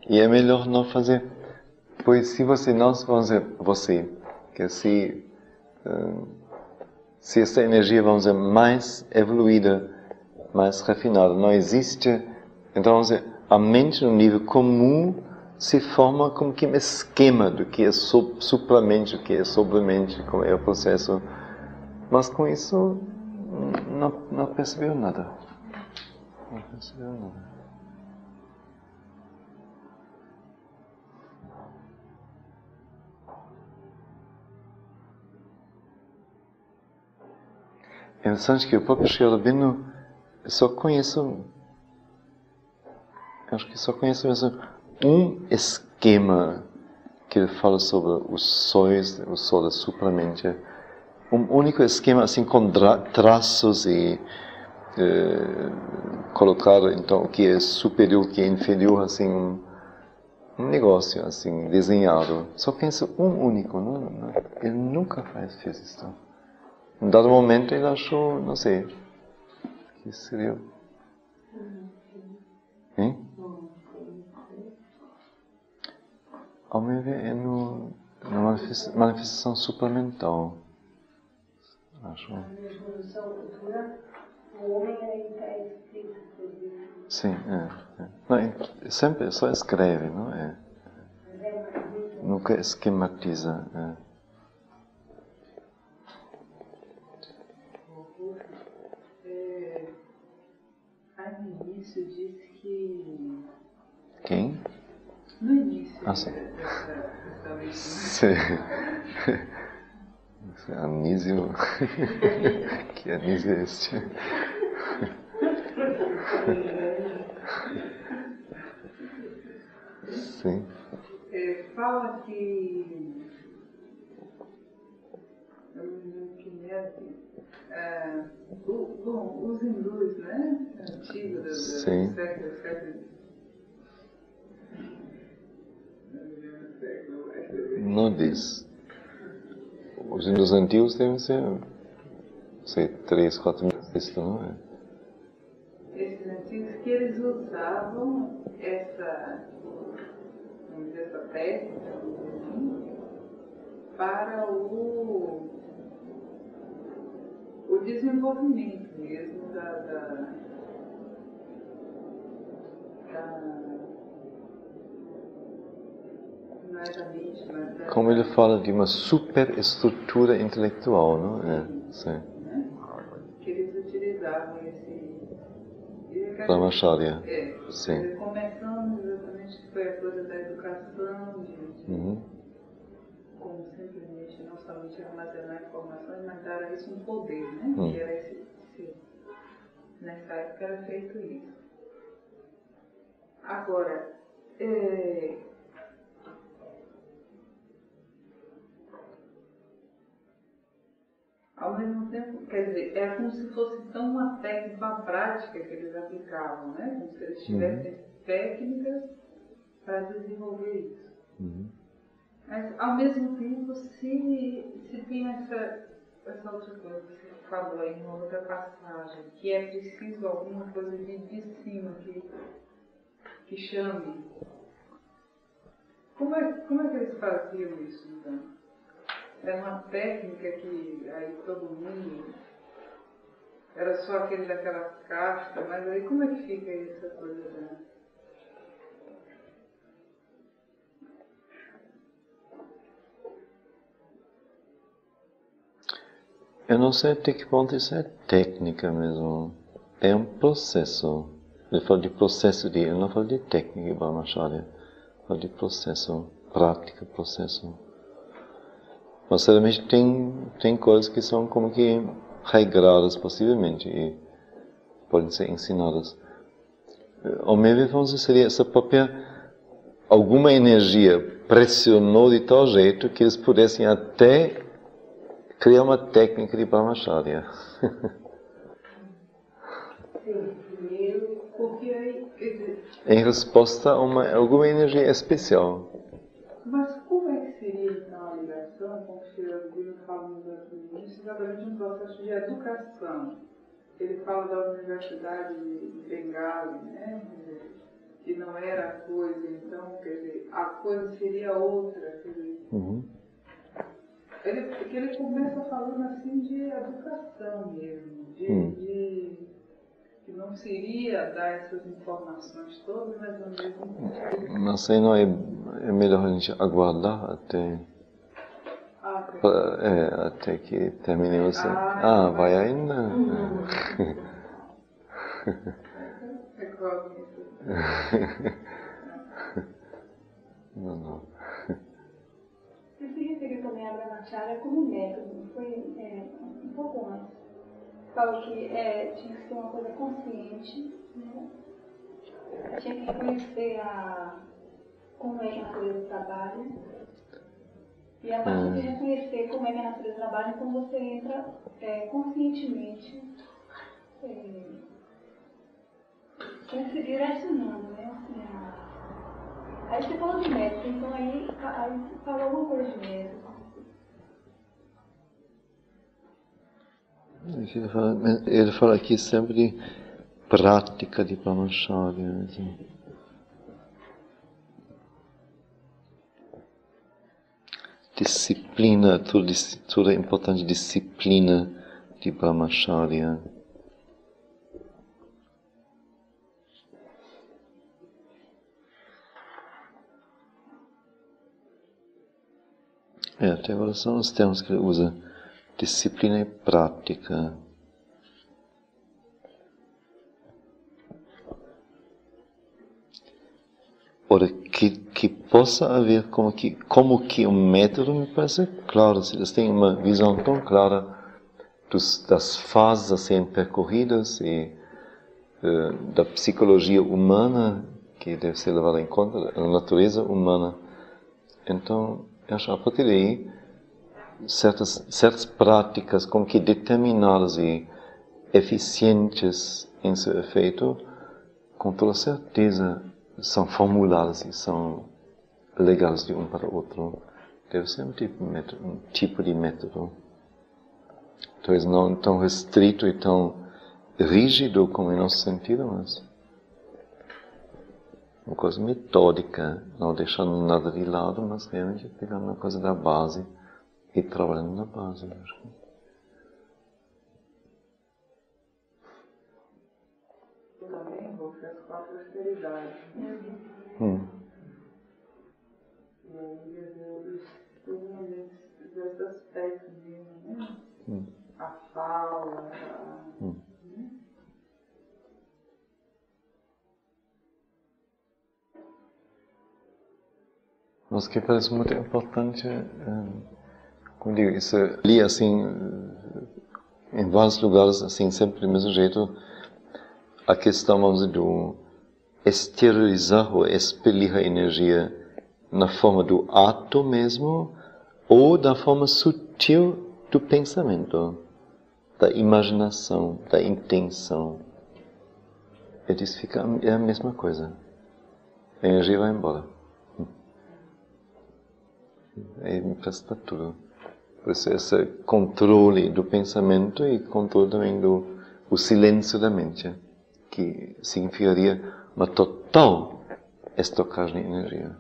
E é melhor não fazer. Pois se você não, vamos dizer, que se essa energia, vamos dizer, mais evoluída, mais refinada, não existe, então, vamos dizer, a mente no nível comum se forma como que um esquema do que é supramente, o que é sobremente, como é o processo. Mas com isso não percebeu nada. Não percebeu nada. É interessante que o próprio Sri Aurobindo só conheço, acho que só conheço mesmo um esquema que ele fala sobre os sóis, o sol da supramente. Um único esquema assim com traços e colocar então o que é superior, o que é inferior, assim um negócio assim desenhado. Só conheço um único, não, ele nunca fez isso. Em dado momento ele achou, não sei, que seria... Hein? Ao meu ver é na manifestação supramental. Acho. O homem está escrito. Sim, Não, sempre só escreve, não é? Nunca esquematiza. Aí no início disse que... Quem? No início sim. dessa leitura. Sim. Anísio. Que anísio é este? Sim. Fala que... os hindus, né? Antigos do século. Não diz. Os hindus antigos devem ser, não sei, 3, 4 mil textos, não é? Esses antigos que eles usavam essa técnica para o desenvolvimento mesmo não é da mente, mas da... Como ele fala de uma superestrutura intelectual, não é? Sim. Né? Que eles utilizavam esse... Brahmacharya. Sim. Começando exatamente que foi a coisa da educação, como simplesmente não somente armazenar informações, mas dar a isso um poder, né? Que era nessa época era feito isso. Agora, ao mesmo tempo, quer dizer, era como se fosse tão uma técnica, uma prática que eles aplicavam, né? Como se eles tivessem técnicas para desenvolver isso. Mas, ao mesmo tempo, se tem essa outra coisa que você falou aí, uma outra passagem, que é preciso alguma coisa de cima que chame. Como é que eles faziam isso, então? Era uma técnica que aí todo mundo... Era só aquele daquela casta, mas aí como é que fica essa coisa, né? Eu não sei até que ponto isso é técnica mesmo. É um processo. Ele fala de processo ele não fala de técnica em Brahmacharya. Fala de processo, prática, processo. Mas certamente tem coisas que são como que regradas possivelmente e podem ser ensinadas. Ao meu ver, vamos dizer, seria essa própria... Alguma energia pressionou de tal jeito que eles pudessem até criar uma técnica de Brahmacharya. Sim, primeiro, porque aí... Em resposta a alguma energia especial. Mas como é que seria então a ligação com o que o Aurobindo fala no início, exatamente um processo de educação? Ele fala da Universidade de Bengala, né? Que não era a coisa, então, quer dizer, a coisa seria outra. Quer dizer, ele começa falando assim de educação mesmo, que não seria dar essas informações todas, mas ao mesmo tempo... Não sei, não é melhor a gente aguardar até... até que terminemos. Vai ainda? Não. Você se referiu também a Brahmacharya como método, foi um pouco antes. Falou que tinha que ser uma coisa consciente, né? Tinha que conhecer como é que a natureza trabalha. E a partir de reconhecer como é que a natureza trabalha, então você entra conscientemente se direcionando, né? Aí você falou de método, então aí você falou alguma coisa de método. Ele fala aqui sempre de prática de Brahmacharya. Disciplina, toda a importante disciplina de Brahmacharya. Até agora são os termos que ele usa. Disciplina e prática. Ora, que possa haver como que um método, me parece claro. Se eles têm uma visão tão clara das fases a serem percorridas e da psicologia humana, que deve ser levada em conta, da natureza humana. Então, acho que a partir daí, certas práticas como que determinadas e eficientes em seu efeito, com toda certeza são formuladas e são legais de um para o outro. Deve ser um tipo de método. Talvez não tão restrito e tão rígido como em nosso sentido, mas uma coisa metódica, não deixando nada de lado, mas realmente pegando uma coisa da base e trabalhando na base. Acho que. Eu também vou fazer com a prosperidade. E aí, às vezes, tem esses aspectos de a fala, Mas que parece muito importante, como digo, isso ali assim, em vários lugares, assim, sempre do mesmo jeito, a questão, vamos dizer, do exteriorizar ou expelir a energia na forma do ato mesmo, ou da forma sutil do pensamento, da imaginação, da intenção. Eles ficam, é a mesma coisa. A energia vai embora. Aí me parece para tudo. Por isso esse controle do pensamento e controle também do silêncio da mente, que significaria uma total estocagem de energia.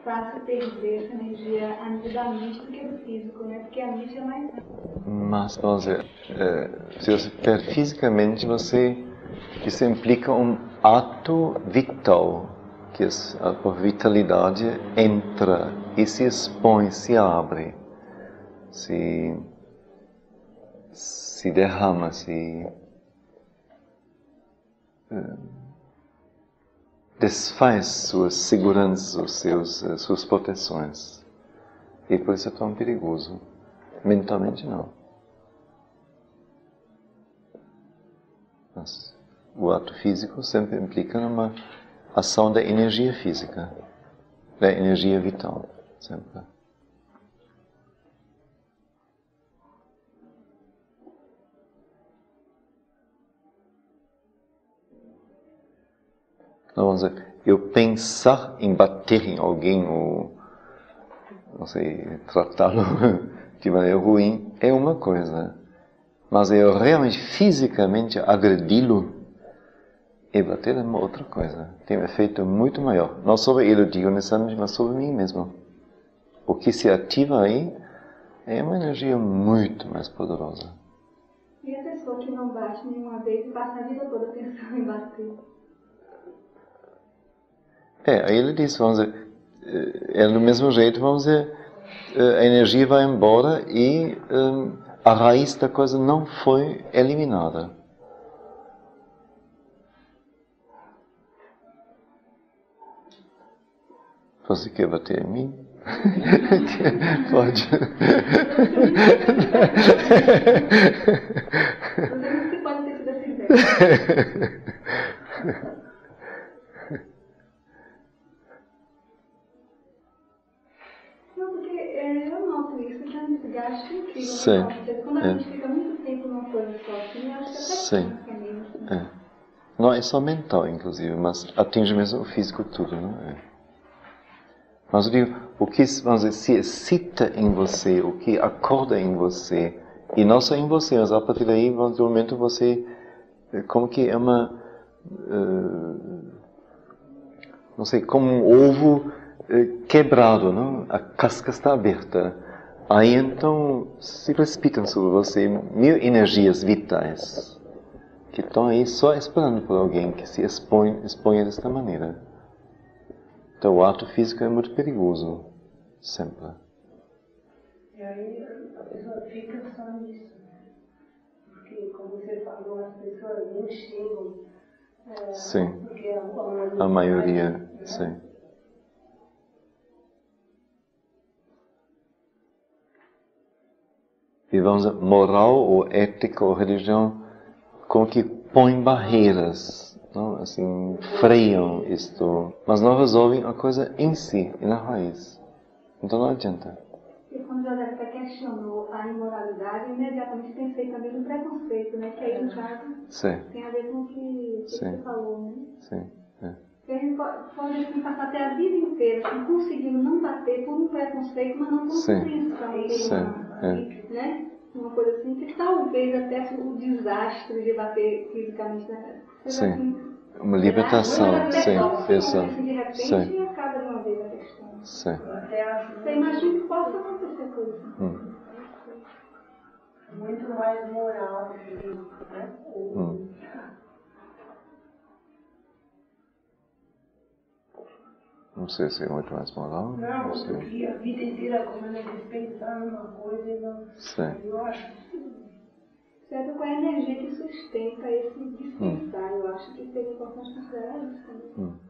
Fácil perder essa energia a nível da mente do que do físico, né? Porque a mente é mais... Mas, vamos dizer, se você perde fisicamente, isso implica um ato vital, que a vitalidade entra e se expõe, se abre, se derrama, se desfaz suas seguranças, suas proteções. E por isso é tão perigoso. Mentalmente não. Mas o ato físico sempre implica uma ação da energia física, da energia vital, sempre. Então, vamos dizer, eu pensar em bater em alguém ou, não sei, tratá-lo de maneira ruim é uma coisa. Mas eu realmente fisicamente agredi-lo e bater é uma outra coisa. Tem um efeito muito maior. Não sobre ele, digo necessariamente, mas sobre mim mesmo. O que se ativa aí é uma energia muito mais poderosa. E a pessoa que não bate nenhuma vez e passa a vida toda pensando em bater? Aí ele diz, vamos dizer, do mesmo jeito, vamos dizer, a energia vai embora e a raiz da coisa não foi eliminada. Você quer bater em mim? Pode. Você pode ter tido essa ideia. Não, porque eu noto isso, que é um desgaste incrível. Sim. Quando a gente fica muito tempo numa coisa só assim, eu acho que até cansa mesmo. Não é só mental, inclusive, mas atinge mesmo o físico tudo, não é? Mas eu digo, o que se excita em você, o que acorda em você, e não só em você, mas a partir daí, no momento você, como que é uma, não sei, como um ovo quebrado, não? A casca está aberta. Aí então se precipitam sobre você mil energias vitais, que estão aí só esperando por alguém que se exponha desta maneira. Então o ato físico é muito perigoso, sempre. E aí a pessoa fica só nisso. Porque, como você falou, as pessoas não chegam. Sim. Porque a maioria, né? Sim. E vamos dizer, moral ou ética ou religião, como que põe barreiras, não? Assim, freiam isto, mas não resolvem a coisa em si, na raiz. Então não adianta. E quando José até questionou a imoralidade, imediatamente pensei também no preconceito, né? Que aí no caso tem a ver com o que você falou, né? Sim. A gente pode assim, passar até a vida inteira assim, conseguindo não bater por um preconceito, mas não por compreensão, né? Uma coisa assim, que talvez até o desastre de bater fisicamente na cara. Sim. Assim, uma libertação, assim, de repente e acaba de uma vez a questão. Sim. Você imagina que possa acontecer coisa. Muito mais moral, né? Não sei se é muito mais moral. Não porque a vida inteira como a gente pensar numa coisa e não. Eu acho certo, com a energia que sustenta esse dispensar, eu acho que seria importante considerar isso também.